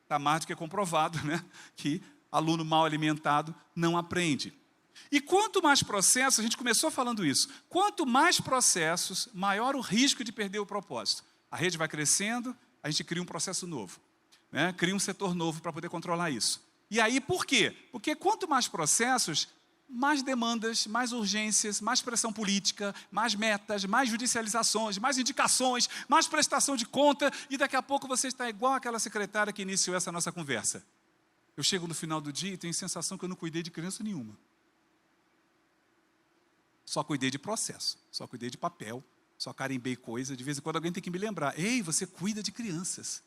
Está mais do que comprovado, né? Que aluno mal alimentado não aprende. E quanto mais processos, a gente começou falando isso, quanto mais processos, maior o risco de perder o propósito. A rede vai crescendo, a gente cria um processo novo, né? Cria um setor novo para poder controlar isso. E aí, por quê? Porque quanto mais processos, mais demandas, mais urgências, mais pressão política, mais metas, mais judicializações, mais indicações, mais prestação de conta, e daqui a pouco você está igual àquela secretária que iniciou essa nossa conversa. Eu chego no final do dia e tenho a sensação que eu não cuidei de criança nenhuma. Só cuidei de processo, só cuidei de papel, só carimbei coisa. De vez em quando alguém tem que me lembrar, ei, você cuida de crianças,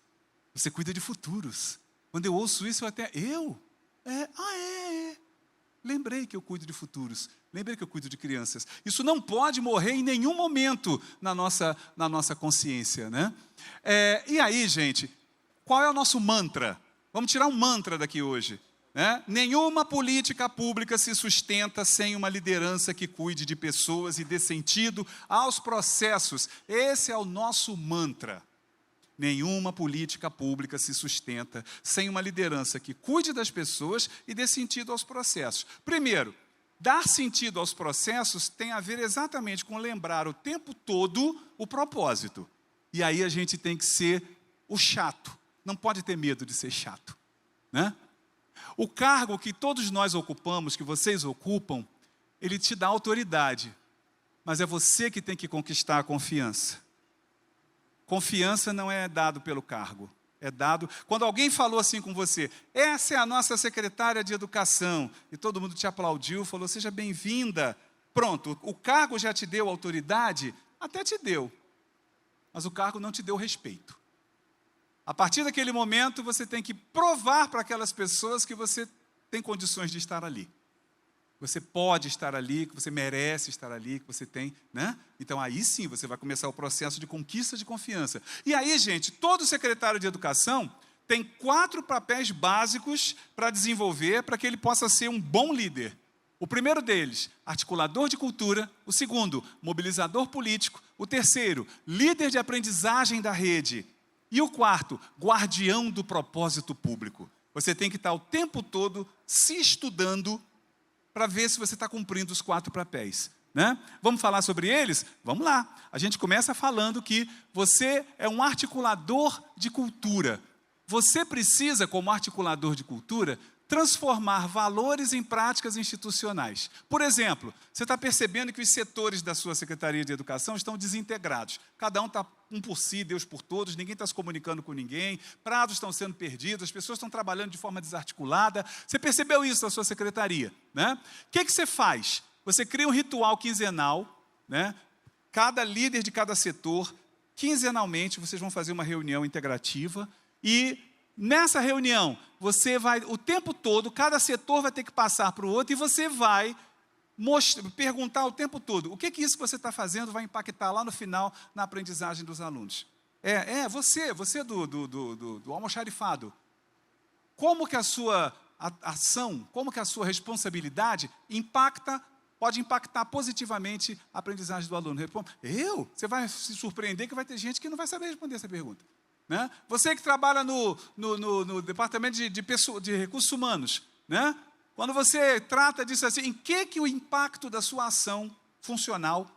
você cuida de futuros. Quando eu ouço isso, lembrei que eu cuido de futuros, lembrei que eu cuido de crianças. Isso não pode morrer em nenhum momento na nossa consciência, né? E aí, gente, qual é o nosso mantra? Vamos tirar um mantra daqui hoje. Né? Nenhuma política pública se sustenta sem uma liderança que cuide de pessoas e dê sentido aos processos. Esse é o nosso mantra. Nenhuma política pública se sustenta sem uma liderança que cuide das pessoas e dê sentido aos processos. Primeiro, dar sentido aos processos tem a ver exatamente com lembrar o tempo todo o propósito. E aí a gente tem que ser o chato. Não pode ter medo de ser chato, né? O cargo que todos nós ocupamos, que vocês ocupam, ele te dá autoridade, mas é você que tem que conquistar a confiança. Confiança não é dado pelo cargo, é dado... Quando alguém falou assim com você, essa é a nossa secretária de educação, e todo mundo te aplaudiu, falou, seja bem-vinda. Pronto, o cargo já te deu autoridade? Até te deu, mas o cargo não te deu respeito. A partir daquele momento, você tem que provar para aquelas pessoas que você tem condições de estar ali. Você pode estar ali, que você merece estar ali, que você tem, né? Então, aí sim, você vai começar o processo de conquista de confiança. E aí, gente, todo secretário de educação tem 4 papéis básicos para desenvolver, para que ele possa ser um bom líder. O primeiro deles, articulador de cultura. O segundo, mobilizador político. O terceiro, líder de aprendizagem da rede. E o quarto, guardião do propósito público. Você tem que estar o tempo todo se estudando para ver se você está cumprindo os 4 papéis, né? Vamos falar sobre eles? Vamos lá. A gente começa falando que você é um articulador de cultura. Você precisa, como articulador de cultura, transformar valores em práticas institucionais. Por exemplo, você está percebendo que os setores da sua Secretaria de Educação estão desintegrados. Cada um está um por si, Deus por todos, ninguém está se comunicando com ninguém, prazos estão sendo perdidos, as pessoas estão trabalhando de forma desarticulada. Você percebeu isso na sua secretaria, né? O que você faz? Você cria um ritual quinzenal, né? Cada líder de cada setor, quinzenalmente, vocês vão fazer uma reunião integrativa e nessa reunião, você vai, o tempo todo, cada setor vai ter que passar para o outro e você vai perguntar o tempo todo, o que isso que você está fazendo vai impactar lá no final na aprendizagem dos alunos. Você do almoxarifado. Como que a sua ação, como que a sua responsabilidade pode impactar positivamente a aprendizagem do aluno? Você vai se surpreender que vai ter gente que não vai saber responder essa pergunta. Né? Você que trabalha no departamento de recursos humanos, né? Quando você trata disso assim, em que o impacto da sua ação funcional,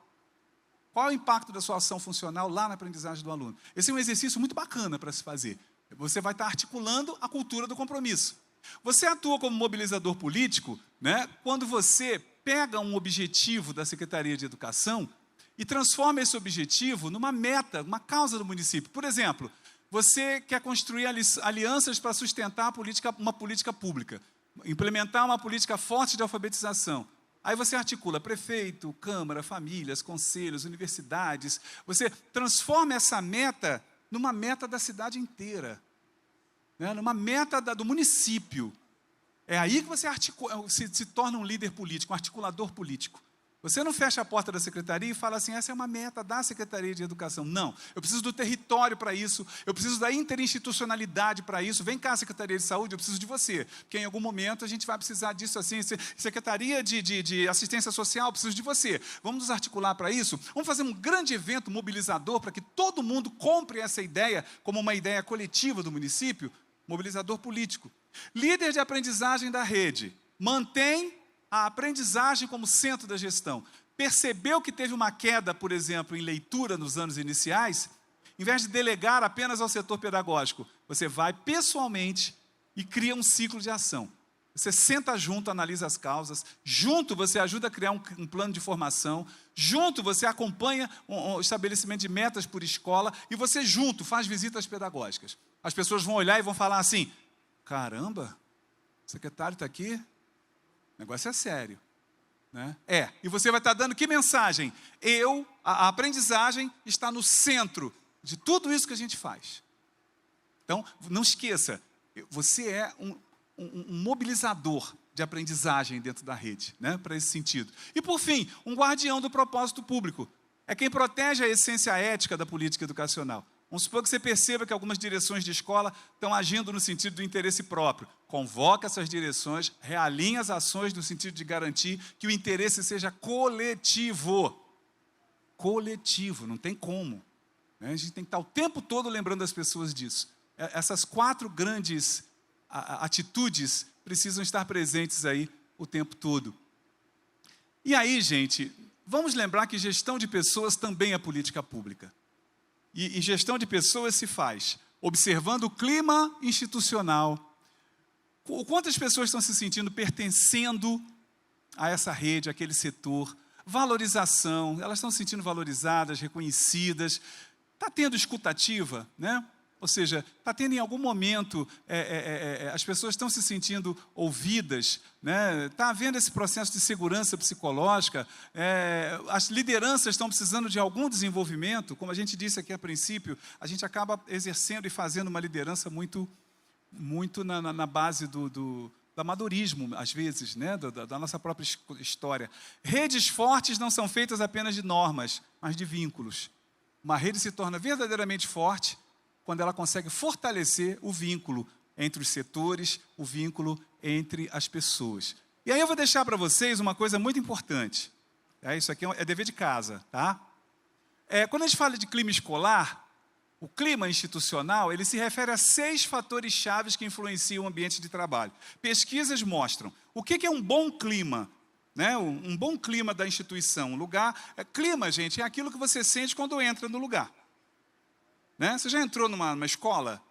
qual é o impacto da sua ação funcional lá na aprendizagem do aluno? Esse é um exercício muito bacana para se fazer. Você vai estar articulando a cultura do compromisso. Você atua como mobilizador político, né? Quando você pega um objetivo da Secretaria de Educação e transforma esse objetivo numa meta, uma causa do município. Por exemplo, você quer construir alianças para sustentar uma política pública, implementar uma política forte de alfabetização. Aí você articula prefeito, câmara, famílias, conselhos, universidades. Você transforma essa meta numa meta da cidade inteira, né? Numa meta do município. É aí que você se torna um líder político, um articulador político. Você não fecha a porta da secretaria e fala assim, essa é uma meta da Secretaria de Educação. Não, eu preciso do território para isso, eu preciso da interinstitucionalidade para isso. Vem cá, Secretaria de Saúde, eu preciso de você, porque em algum momento a gente vai precisar disso assim. Secretaria de Assistência Social, eu preciso de você. Vamos nos articular para isso? Vamos fazer um grande evento mobilizador para que todo mundo compre essa ideia como uma ideia coletiva do município? Mobilizador político. Líder de aprendizagem da rede. Mantém a aprendizagem como centro da gestão. Percebeu que teve uma queda, por exemplo, em leitura nos anos iniciais? Em vez de delegar apenas ao setor pedagógico, você vai pessoalmente e cria um ciclo de ação. Você senta junto, analisa as causas, junto você ajuda a criar um plano de formação, junto você acompanha o estabelecimento de metas por escola e você junto faz visitas pedagógicas. As pessoas vão olhar e vão falar assim, caramba, o secretário está aqui? O negócio é sério, né? E você vai estar dando que mensagem? A aprendizagem está no centro de tudo isso que a gente faz. Então, não esqueça, você é um mobilizador de aprendizagem dentro da rede, né? Para esse sentido. E, por fim, um guardião do propósito público. É quem protege a essência ética da política educacional. Vamos supor que você perceba que algumas direções de escola estão agindo no sentido do interesse próprio. Convoca essas direções, realinha as ações no sentido de garantir que o interesse seja coletivo. Coletivo, não tem como. A gente tem que estar o tempo todo lembrando as pessoas disso. Essas 4 grandes atitudes precisam estar presentes aí o tempo todo. E aí, gente, vamos lembrar que gestão de pessoas também é política pública. E gestão de pessoas se faz observando o clima institucional, O quanto as pessoas estão se sentindo pertencendo a essa rede, àquele setor, valorização, elas estão se sentindo valorizadas, reconhecidas, está tendo escutativa, né? Ou seja, está tendo em algum momento, as pessoas estão se sentindo ouvidas, né? Está havendo esse processo de segurança psicológica, as lideranças estão precisando de algum desenvolvimento, como a gente disse aqui a princípio, a gente acaba exercendo e fazendo uma liderança muito na base do amadorismo, às vezes, né? da nossa própria história. Redes fortes não são feitas apenas de normas, mas de vínculos. Uma rede se torna verdadeiramente forte quando ela consegue fortalecer o vínculo entre os setores, o vínculo entre as pessoas. E aí eu vou deixar para vocês uma coisa muito importante. Isso aqui é dever de casa, tá? Quando a gente fala de clima escolar, o clima institucional, ele se refere a 6 fatores chaves que influenciam o ambiente de trabalho. Pesquisas mostram o que é um bom clima, né? Um bom clima da instituição. Clima, gente, é aquilo que você sente quando entra no lugar. Né? Você já entrou numa escola?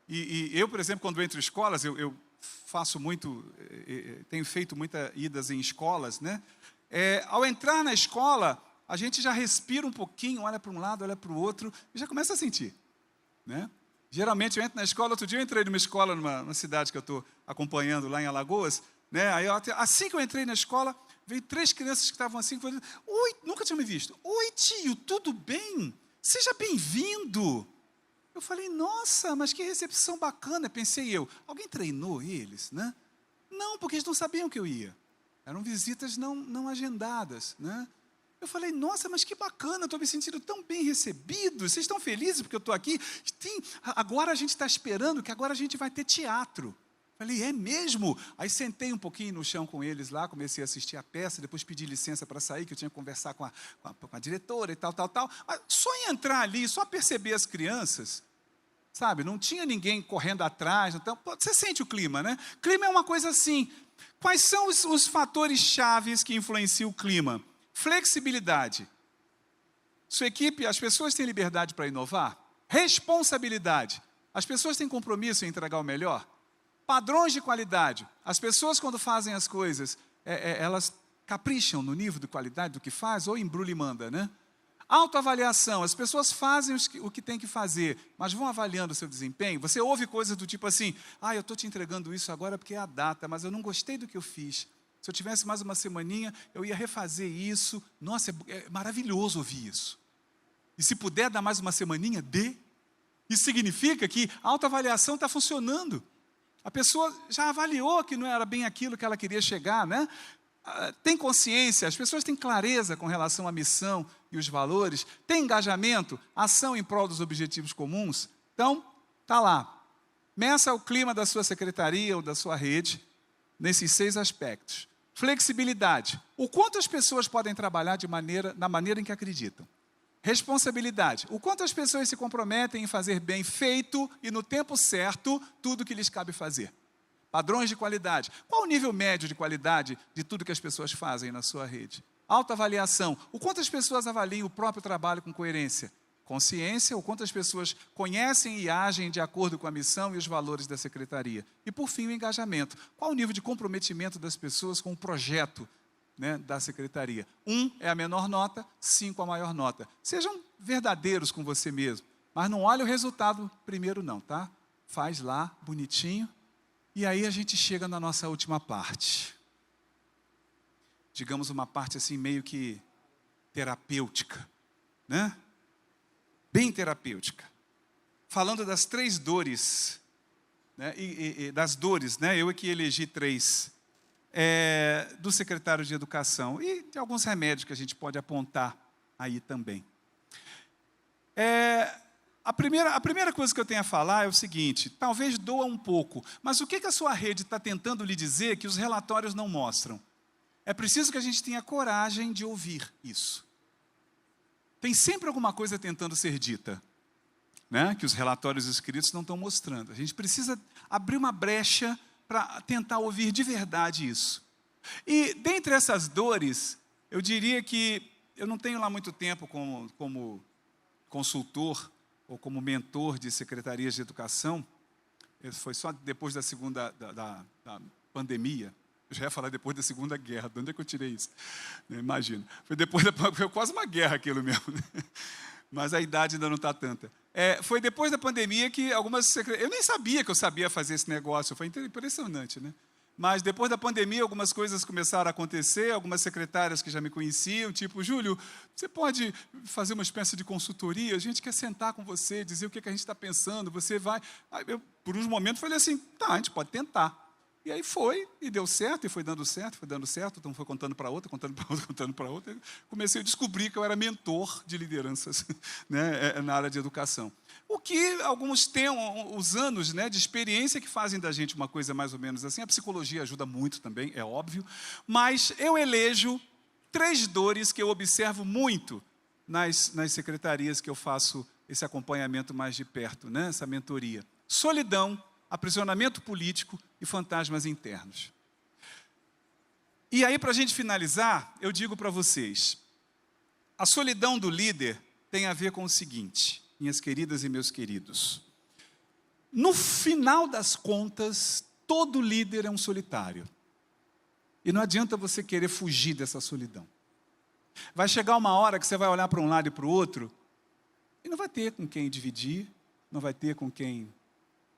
E eu, por exemplo, quando entro em escolas, eu faço muito, tenho feito muitas idas em escolas, né? Ao entrar na escola, a gente já respira um pouquinho, olha para um lado, olha para o outro, e já começa a sentir. Né? Geralmente eu entro na escola, outro dia eu entrei numa escola, numa cidade que eu estou acompanhando lá em Alagoas, né? Aí assim que eu entrei na escola, veio 3 crianças que estavam assim, falando, oi, nunca tinham me visto. Oi, tio, tudo bem? Seja bem-vindo. Eu falei, nossa, mas que recepção bacana, pensei eu. Alguém treinou eles, né? Não, porque eles não sabiam que eu ia. Eram visitas não agendadas, né? Eu falei, nossa, mas que bacana, estou me sentindo tão bem recebido. Vocês estão felizes porque eu estou aqui? Agora a gente está esperando que agora a gente vai ter teatro. Falei, é mesmo? Aí sentei um pouquinho no chão com eles lá, comecei a assistir a peça, depois pedi licença para sair, que eu tinha que conversar com a diretora e tal. Mas só em entrar ali, só perceber as crianças, sabe? Não tinha ninguém correndo atrás. Então, você sente o clima, né? Clima é uma coisa assim. Quais são os fatores chaves que influenciam o clima? Flexibilidade. Sua equipe, as pessoas têm liberdade para inovar? Responsabilidade. As pessoas têm compromisso em entregar o melhor? Padrões de qualidade. As pessoas, quando fazem as coisas, elas capricham no nível de qualidade do que faz, ou embrulha e manda, né? Autoavaliação. As pessoas fazem o que tem que fazer, mas vão avaliando o seu desempenho. Você ouve coisas do tipo assim, eu estou te entregando isso agora porque é a data, mas eu não gostei do que eu fiz. Se eu tivesse mais uma semaninha, eu ia refazer isso. Nossa, é maravilhoso ouvir isso. E se puder dar mais uma semaninha, dê. Isso significa que a autoavaliação está funcionando. A pessoa já avaliou que não era bem aquilo que ela queria chegar, né? Tem consciência, as pessoas têm clareza com relação à missão e os valores, tem engajamento, ação em prol dos objetivos comuns. Então, está lá. Meça o clima da sua secretaria ou da sua rede, nesses 6 aspectos. Flexibilidade. O quanto as pessoas podem trabalhar na maneira em que acreditam. Responsabilidade. O quanto as pessoas se comprometem em fazer bem feito e no tempo certo tudo o que lhes cabe fazer. Padrões de qualidade. Qual o nível médio de qualidade de tudo que as pessoas fazem na sua rede? Autoavaliação. O quanto as pessoas avaliam o próprio trabalho com coerência? Consciência. O quanto as pessoas conhecem e agem de acordo com a missão e os valores da secretaria. E, por fim, o engajamento. Qual o nível de comprometimento das pessoas com o projeto, né, da secretaria? 1 é a menor nota, 5 a maior nota. Sejam verdadeiros com você mesmo, mas não olhe o resultado primeiro não, tá? Faz lá, bonitinho, e aí a gente chega na nossa última parte. Digamos uma parte assim meio que terapêutica, né? Bem terapêutica. Falando das 3 dores, né? E das dores, né? Eu aqui elegi 3. Do secretário de Educação e de alguns remédios que a gente pode apontar aí também. A primeira coisa que eu tenho a falar é o seguinte, talvez doa um pouco, mas o que a sua rede está tentando lhe dizer que os relatórios não mostram? É preciso que a gente tenha coragem de ouvir isso. Tem sempre alguma coisa tentando ser dita, né, que os relatórios escritos não estão mostrando. A gente precisa abrir uma brecha para tentar ouvir de verdade isso. E, dentre essas dores, eu diria que eu não tenho lá muito tempo como consultor ou como mentor de secretarias de educação. foi só depois da segunda da pandemia. Eu já ia falar depois da Segunda Guerra. De onde é que eu tirei isso? Imagina. Foi quase uma guerra aquilo mesmo. Né? Mas a idade ainda não está tanta. Foi depois da pandemia que algumas secretarias... Eu nem sabia que eu sabia fazer esse negócio. Foi impressionante, né? Mas depois da pandemia, algumas coisas começaram a acontecer, algumas secretárias que já me conheciam, tipo, Júlio, você pode fazer uma espécie de consultoria? A gente quer sentar com você, dizer o que a gente está pensando, você vai... Eu, por uns momentos, falei assim, tá, a gente pode tentar. E aí foi, e deu certo, e foi dando certo, então foi contando para outra, contando para outra. Comecei a descobrir que eu era mentor de lideranças, né, na área de educação. O que alguns têm os anos, né, de experiência que fazem da gente uma coisa mais ou menos assim. A psicologia ajuda muito também, é óbvio. Mas eu elejo 3 dores que eu observo muito nas secretarias que eu faço esse acompanhamento mais de perto, né, essa mentoria. Solidão, aprisionamento político e fantasmas internos. E aí, para a gente finalizar, eu digo para vocês, a solidão do líder tem a ver com o seguinte, minhas queridas e meus queridos. No final das contas, todo líder é um solitário. E não adianta você querer fugir dessa solidão. Vai chegar uma hora que você vai olhar para um lado e para o outro, e não vai ter com quem dividir, não vai ter com quem...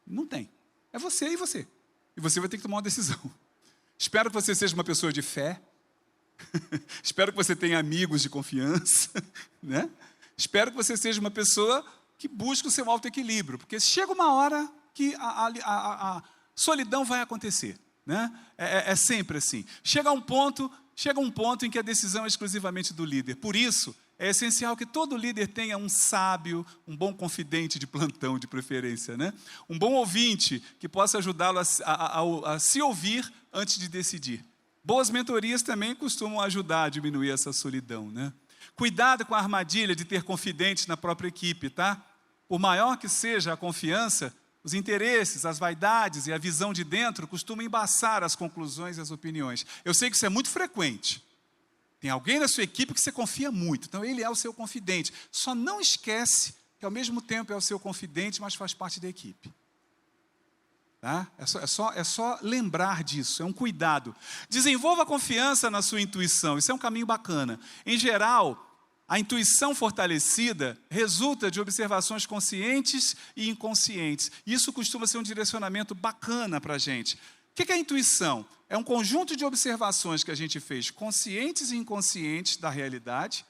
Não tem. É você e você. E você vai ter que tomar uma decisão. Espero que você seja uma pessoa de fé. Espero que você tenha amigos de confiança. Né? Espero que você seja uma pessoa que busque o seu autoequilíbrio. Porque chega uma hora que a solidão vai acontecer. Né? É sempre assim. Chega um ponto em que a decisão é exclusivamente do líder. Por isso, é essencial que todo líder tenha um sábio, um bom confidente de plantão, de preferência, né? Um bom ouvinte que possa ajudá-lo a se ouvir antes de decidir. Boas mentorias também costumam ajudar a diminuir essa solidão, né? Cuidado com a armadilha de ter confidentes na própria equipe, tá? Por maior que seja a confiança, os interesses, as vaidades e a visão de dentro costumam embaçar as conclusões e as opiniões. Eu sei que isso é muito frequente. Tem alguém na sua equipe que você confia muito, então ele é o seu confidente. Só não esquece que ao mesmo tempo é o seu confidente, mas faz parte da equipe. Tá? É só lembrar disso, é um cuidado. Desenvolva a confiança na sua intuição, isso é um caminho bacana. Em geral, a intuição fortalecida resulta de observações conscientes e inconscientes. Isso costuma ser um direcionamento bacana para a gente. O que é a intuição? É um conjunto de observações que a gente fez, conscientes e inconscientes da realidade,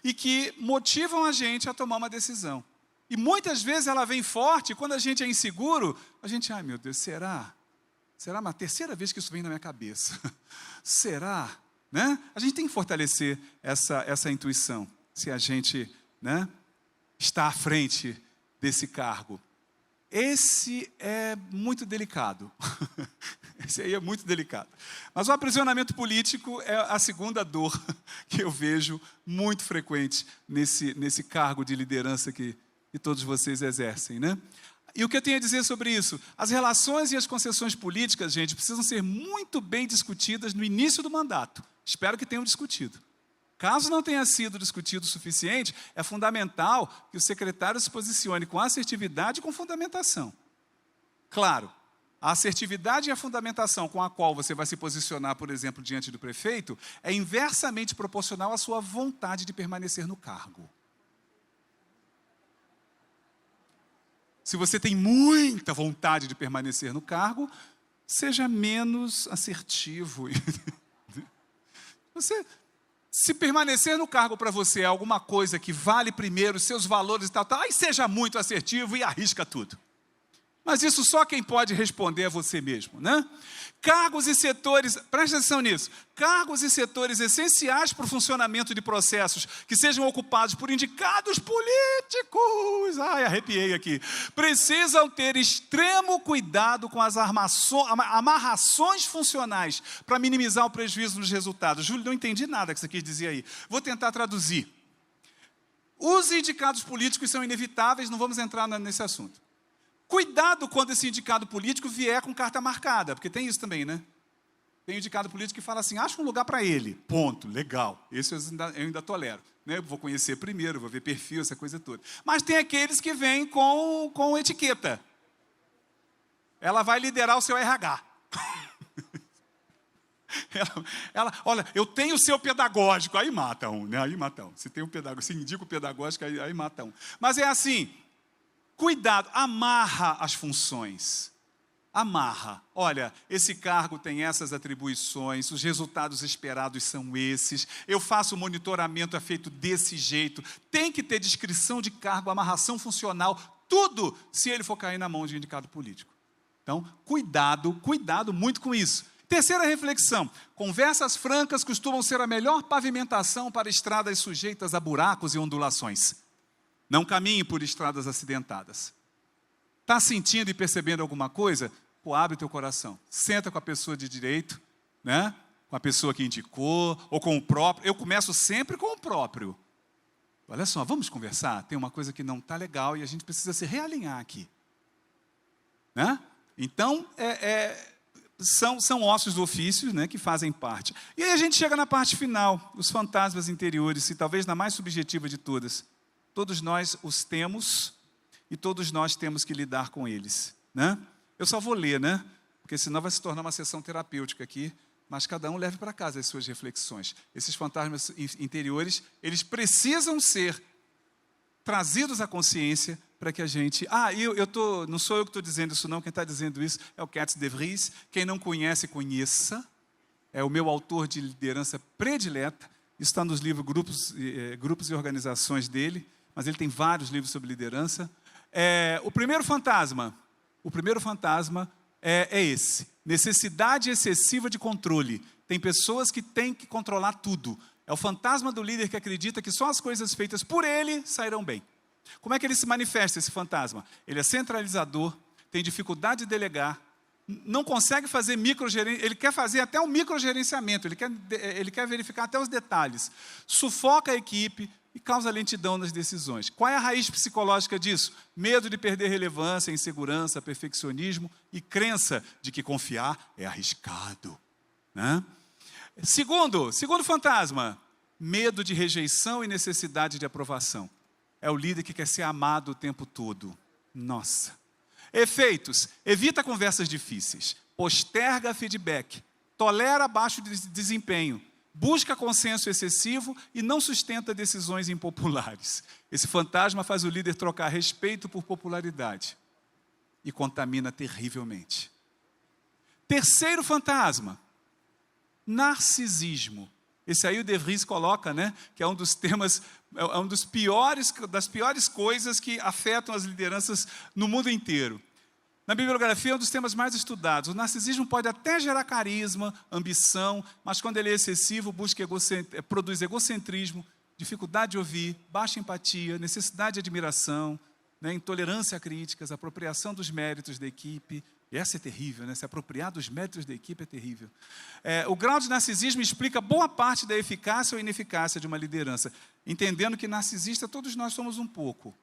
e que motivam a gente a tomar uma decisão. E muitas vezes ela vem forte, e quando a gente é inseguro, a gente, ai meu Deus, será? Será uma terceira vez que isso vem na minha cabeça? Será? Né? A gente tem que fortalecer essa intuição, se a gente, né, está à frente desse cargo. Esse é muito delicado. Esse aí é muito delicado. Mas o aprisionamento político é a segunda dor que eu vejo muito frequente nesse cargo de liderança que todos vocês exercem, né? E o que eu tenho a dizer sobre isso? As relações e as concessões políticas, gente, precisam ser muito bem discutidas no início do mandato. Espero que tenham discutido. Caso não tenha sido discutido o suficiente, é fundamental que o secretário se posicione com assertividade e com fundamentação. Claro, a assertividade e a fundamentação com a qual você vai se posicionar, por exemplo, diante do prefeito, é inversamente proporcional à sua vontade de permanecer no cargo. Se você tem muita vontade de permanecer no cargo, seja menos assertivo. Se permanecer no cargo para você é alguma coisa que vale primeiro os seus valores e tal, aí seja muito assertivo e arrisca tudo. Mas isso só quem pode responder é você mesmo, né? Cargos e setores, presta atenção nisso, cargos e setores essenciais para o funcionamento de processos que sejam ocupados por indicados políticos, ai, arrepiei aqui, precisam ter extremo cuidado com as amarrações funcionais para minimizar o prejuízo nos resultados. Júlio, não entendi nada que você quis dizer aí. Vou tentar traduzir. Os indicados políticos são inevitáveis, não vamos entrar nesse assunto. Cuidado quando esse indicado político vier com carta marcada, porque tem isso também, né? Tem um indicado político que fala assim, acha um lugar para ele, ponto, legal, esse eu ainda tolero. Né? Eu vou conhecer primeiro, vou ver perfil, essa coisa toda. Mas tem aqueles que vêm com etiqueta. ela vai liderar o seu RH. Olha, eu tenho o seu pedagógico, aí mata um, né? Aí mata um. Se tem um pedagógico, se indica o pedagógico, aí mata um. Mas é assim, cuidado, amarra as funções. Amarra. Olha, esse cargo tem essas atribuições, os resultados esperados são esses, eu faço o monitoramento, é feito desse jeito, tem que ter descrição de cargo, amarração funcional, tudo, se ele for cair na mão de um indicado político. Então, cuidado muito com isso. Terceira reflexão, conversas francas costumam ser a melhor pavimentação para estradas sujeitas a buracos e ondulações. Não caminhe por estradas acidentadas. Está sentindo e percebendo alguma coisa? Pô, abre teu coração. Senta com a pessoa de direito, né? Com a pessoa que indicou, ou com o próprio. Eu começo sempre com o próprio. Olha só, vamos conversar? Tem uma coisa que não está legal e a gente precisa se realinhar aqui. Né? Então, são ossos do ofício, né, que fazem parte. E aí a gente chega na parte final, os fantasmas interiores, e talvez na mais subjetiva de todas. Todos nós os temos e todos nós temos que lidar com eles. Né? Eu só vou ler, né? Porque senão vai se tornar uma sessão terapêutica aqui, mas cada um leve para casa as suas reflexões. Esses fantasmas interiores, eles precisam ser trazidos à consciência para que a gente... não sou eu que estou dizendo isso não, quem está dizendo isso é o Katz de Vries. Quem não conhece, conheça. É o meu autor de liderança predileta. Isso está nos livros Grupos e Organizações dele, mas ele tem vários livros sobre liderança. O primeiro fantasma é esse. Necessidade excessiva de controle. Tem pessoas que têm que controlar tudo. É o fantasma do líder que acredita que só as coisas feitas por ele sairão bem. Como é que ele se manifesta, esse fantasma? Ele é centralizador, tem dificuldade de delegar, não consegue fazer microgerenciamento, ele quer fazer até um microgerenciamento, ele quer verificar até os detalhes. Sufoca a equipe e causa lentidão nas decisões. Qual é a raiz psicológica disso? Medo de perder relevância, insegurança, perfeccionismo e crença de que confiar é arriscado. Né? Segundo fantasma, medo de rejeição e necessidade de aprovação. É o líder que quer ser amado o tempo todo. Nossa. Efeitos, evita conversas difíceis, posterga feedback, tolera baixo desempenho, busca consenso excessivo e não sustenta decisões impopulares. Esse fantasma faz o líder trocar respeito por popularidade e contamina terrivelmente. Terceiro fantasma, narcisismo. Esse aí o De Vries coloca, né, que é um dos temas, das piores coisas que afetam as lideranças no mundo inteiro. Na bibliografia é um dos temas mais estudados. O narcisismo pode até gerar carisma, ambição, mas quando ele é excessivo, produz egocentrismo, dificuldade de ouvir, baixa empatia, necessidade de admiração, né, intolerância a críticas, apropriação dos méritos da equipe. E essa é terrível, né? Se apropriar dos méritos da equipe é terrível. O grau de narcisismo explica boa parte da eficácia ou ineficácia de uma liderança, entendendo que narcisista todos nós somos um pouco.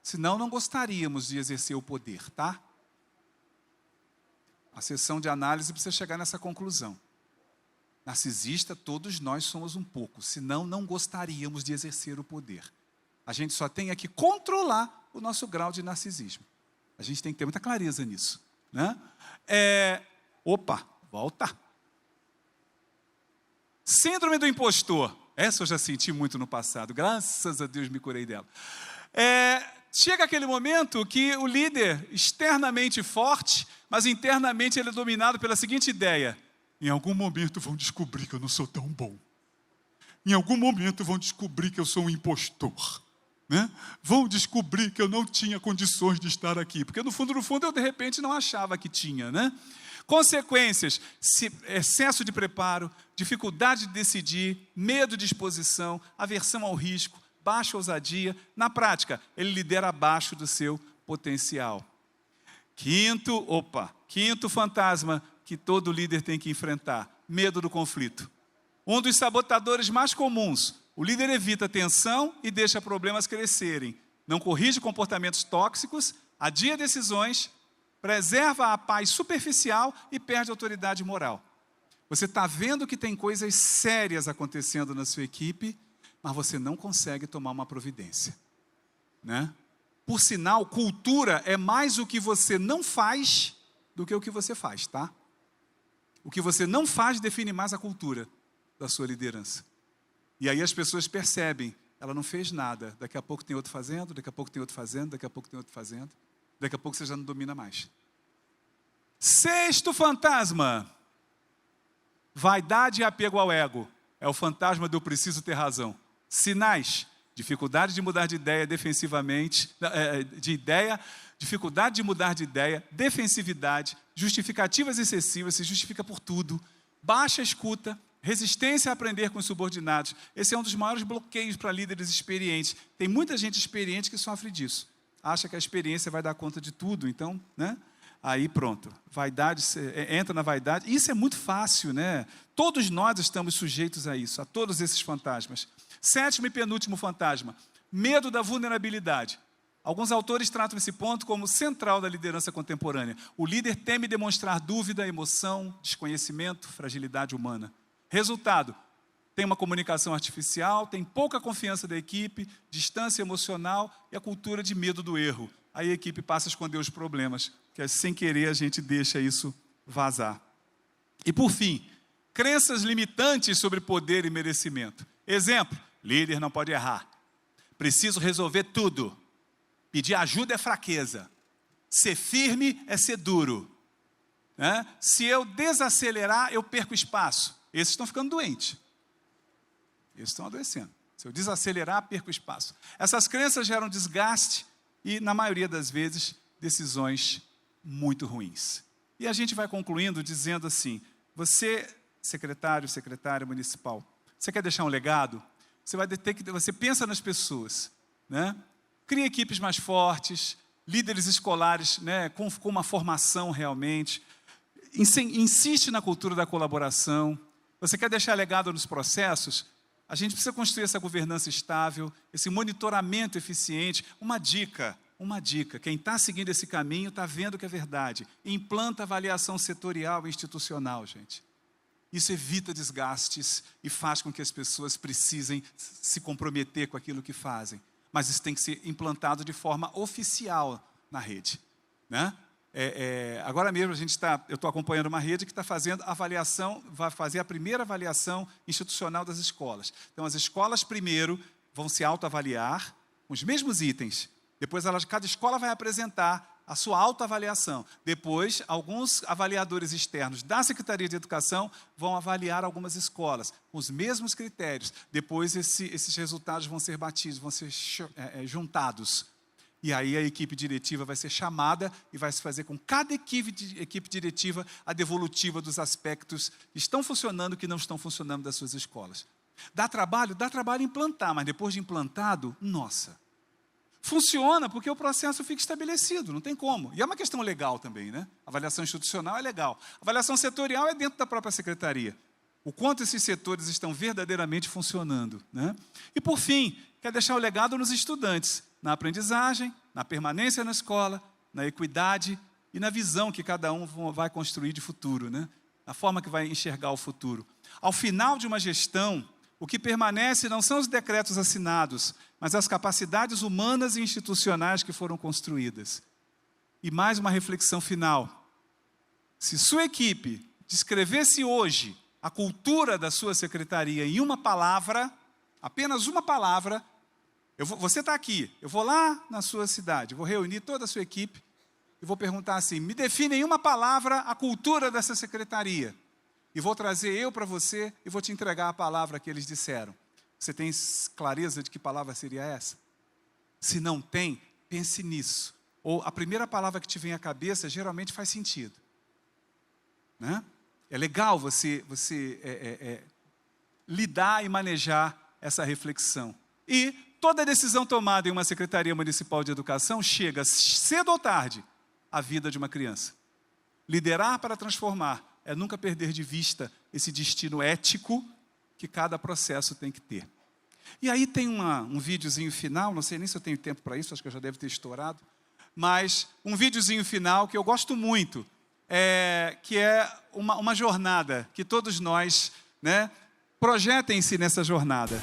Senão não gostaríamos de exercer o poder, tá? A sessão de análise precisa chegar nessa conclusão. Narcisista todos nós somos um pouco, senão não gostaríamos de exercer o poder. A gente só tem que controlar o nosso grau de narcisismo. A gente tem que ter muita clareza nisso. Né? Volta. Síndrome do impostor. Essa eu já senti muito no passado. Graças a Deus me curei dela. Chega aquele momento que o líder, externamente forte, mas internamente ele é dominado pela seguinte ideia: em algum momento vão descobrir que eu não sou tão bom. Em algum momento vão descobrir que eu sou um impostor. Né? Vão descobrir que eu não tinha condições de estar aqui, porque no fundo eu de repente não achava que tinha, né? Consequências, excesso de preparo, dificuldade de decidir, medo de exposição, aversão ao risco, baixa ousadia. Na prática, ele lidera abaixo do seu potencial. Quinto fantasma que todo líder tem que enfrentar: medo do conflito. Um dos sabotadores mais comuns. O líder evita tensão e deixa problemas crescerem. Não corrige comportamentos tóxicos, adia decisões, preserva a paz superficial e perde autoridade moral. Você está vendo que tem coisas sérias acontecendo na sua equipe, mas você não consegue tomar uma providência. Né? Por sinal, cultura é mais o que você não faz do que o que você faz, tá? O que você não faz define mais a cultura da sua liderança. E aí as pessoas percebem, ela não fez nada, daqui a pouco tem outro fazendo, daqui a pouco tem outro fazendo, daqui a pouco tem outro fazendo, daqui a pouco você já não domina mais. Sexto fantasma, vaidade e apego ao ego. É o fantasma do preciso ter razão. Sinais, dificuldade de mudar de ideia defensivamente, dificuldade de mudar de ideia, defensividade, justificativas excessivas, se justifica por tudo, baixa escuta, resistência a aprender com os subordinados. Esse é um dos maiores bloqueios para líderes experientes. Tem muita gente experiente que sofre disso. Acha que a experiência vai dar conta de tudo, então, né? Aí pronto, vaidade, entra na vaidade. Isso é muito fácil, né? Todos nós estamos sujeitos a isso, a todos esses fantasmas. Sétimo e penúltimo fantasma, medo da vulnerabilidade. Alguns autores tratam esse ponto como central da liderança contemporânea. O líder teme demonstrar dúvida, emoção, desconhecimento, fragilidade humana. Resultado, tem uma comunicação artificial, tem pouca confiança da equipe, distância emocional e a cultura de medo do erro. Aí a equipe passa a esconder os problemas, que sem querer a gente deixa isso vazar. E por fim, crenças limitantes sobre poder e merecimento. Exemplo, líder não pode errar. Preciso resolver tudo. Pedir ajuda é fraqueza. Ser firme é ser duro. Né? Se eu desacelerar, eu perco espaço. Esses estão ficando doentes. Esses estão adoecendo. Se eu desacelerar, perco espaço. Essas crenças geram desgaste e, na maioria das vezes, decisões muito ruins. E a gente vai concluindo dizendo assim, você, secretário, secretária municipal, você quer deixar um legado? Você pensa nas pessoas, né? Cria equipes mais fortes, líderes escolares, né, com uma formação realmente, insiste na cultura da colaboração. Você quer deixar legado nos processos? A gente precisa construir essa governança estável, esse monitoramento eficiente. Uma dica, quem está seguindo esse caminho está vendo que é verdade. Implanta avaliação setorial e institucional, gente. Isso evita desgastes e faz com que as pessoas precisem se comprometer com aquilo que fazem. Mas isso tem que ser implantado de forma oficial na rede, né? Agora mesmo eu estou acompanhando uma rede que está fazendo avaliação, vai fazer a primeira avaliação institucional das escolas. Então, as escolas primeiro vão se autoavaliar com os mesmos itens. Depois, cada escola vai apresentar a sua autoavaliação. Depois, alguns avaliadores externos da Secretaria de Educação vão avaliar algumas escolas com os mesmos critérios. Depois, esses resultados vão ser batidos, vão ser juntados. E aí a equipe diretiva vai ser chamada e vai se fazer com cada equipe diretiva a devolutiva dos aspectos que estão funcionando e que não estão funcionando das suas escolas. Dá trabalho implantar, mas depois de implantado, nossa, funciona porque o processo fica estabelecido, não tem como. E é uma questão legal também, né? Avaliação institucional é legal. Avaliação setorial é dentro da própria secretaria. O quanto esses setores estão verdadeiramente funcionando, né? E por fim, quer deixar o legado nos estudantes, na aprendizagem, na permanência na escola, na equidade e na visão que cada um vai construir de futuro, né? A forma que vai enxergar o futuro. Ao final de uma gestão, o que permanece não são os decretos assinados, mas as capacidades humanas e institucionais que foram construídas. E mais uma reflexão final. Se sua equipe descrevesse hoje a cultura da sua secretaria em uma palavra, apenas uma palavra, você está aqui, eu vou lá na sua cidade, vou reunir toda a sua equipe e vou perguntar assim, me define em uma palavra a cultura dessa secretaria. E vou trazer eu para você e vou te entregar a palavra que eles disseram. Você tem clareza de que palavra seria essa? Se não tem, pense nisso. Ou a primeira palavra que te vem à cabeça geralmente faz sentido, né? É legal você lidar e manejar essa reflexão. E toda decisão tomada em uma Secretaria Municipal de Educação chega, cedo ou tarde, à vida de uma criança. Liderar para transformar é nunca perder de vista esse destino ético que cada processo tem que ter. E aí tem um videozinho final, não sei nem se eu tenho tempo para isso, acho que eu já deve ter estourado, mas um videozinho final que eu gosto muito, que é uma jornada que todos nós, né, projetem-se nessa jornada.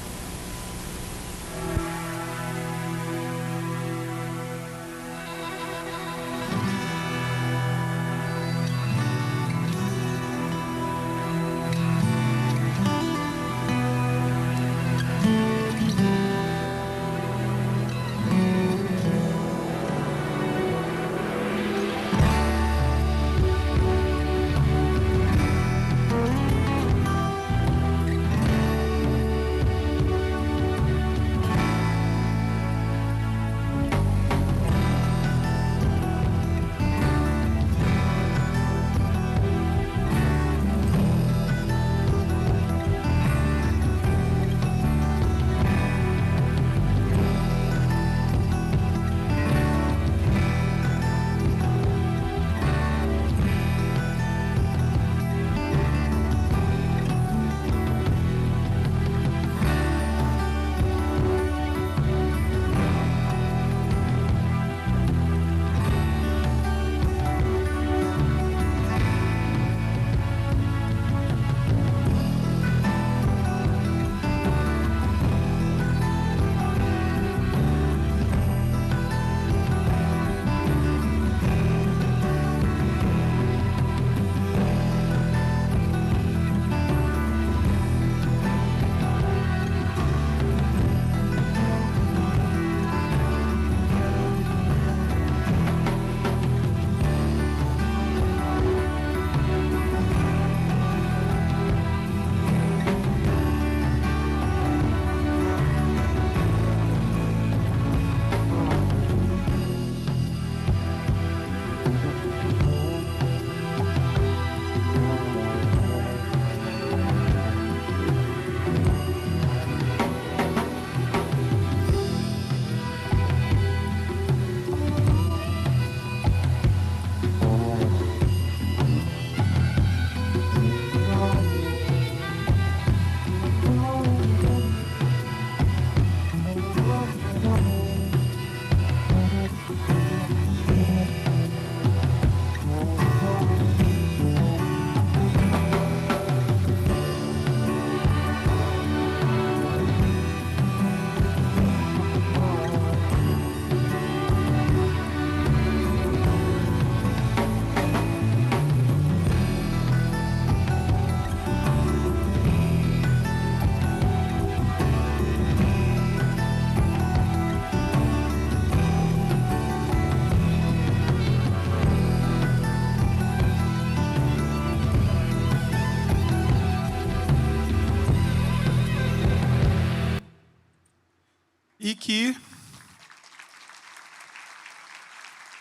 e que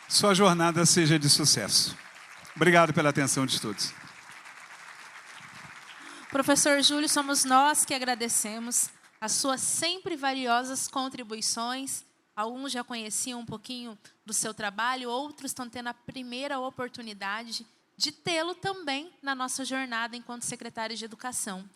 sua jornada seja de sucesso. Obrigado pela atenção de todos. Professor Júlio, somos nós que agradecemos as suas sempre valiosas contribuições. Alguns já conheciam um pouquinho do seu trabalho, outros estão tendo a primeira oportunidade de tê-lo também na nossa jornada enquanto secretários de educação.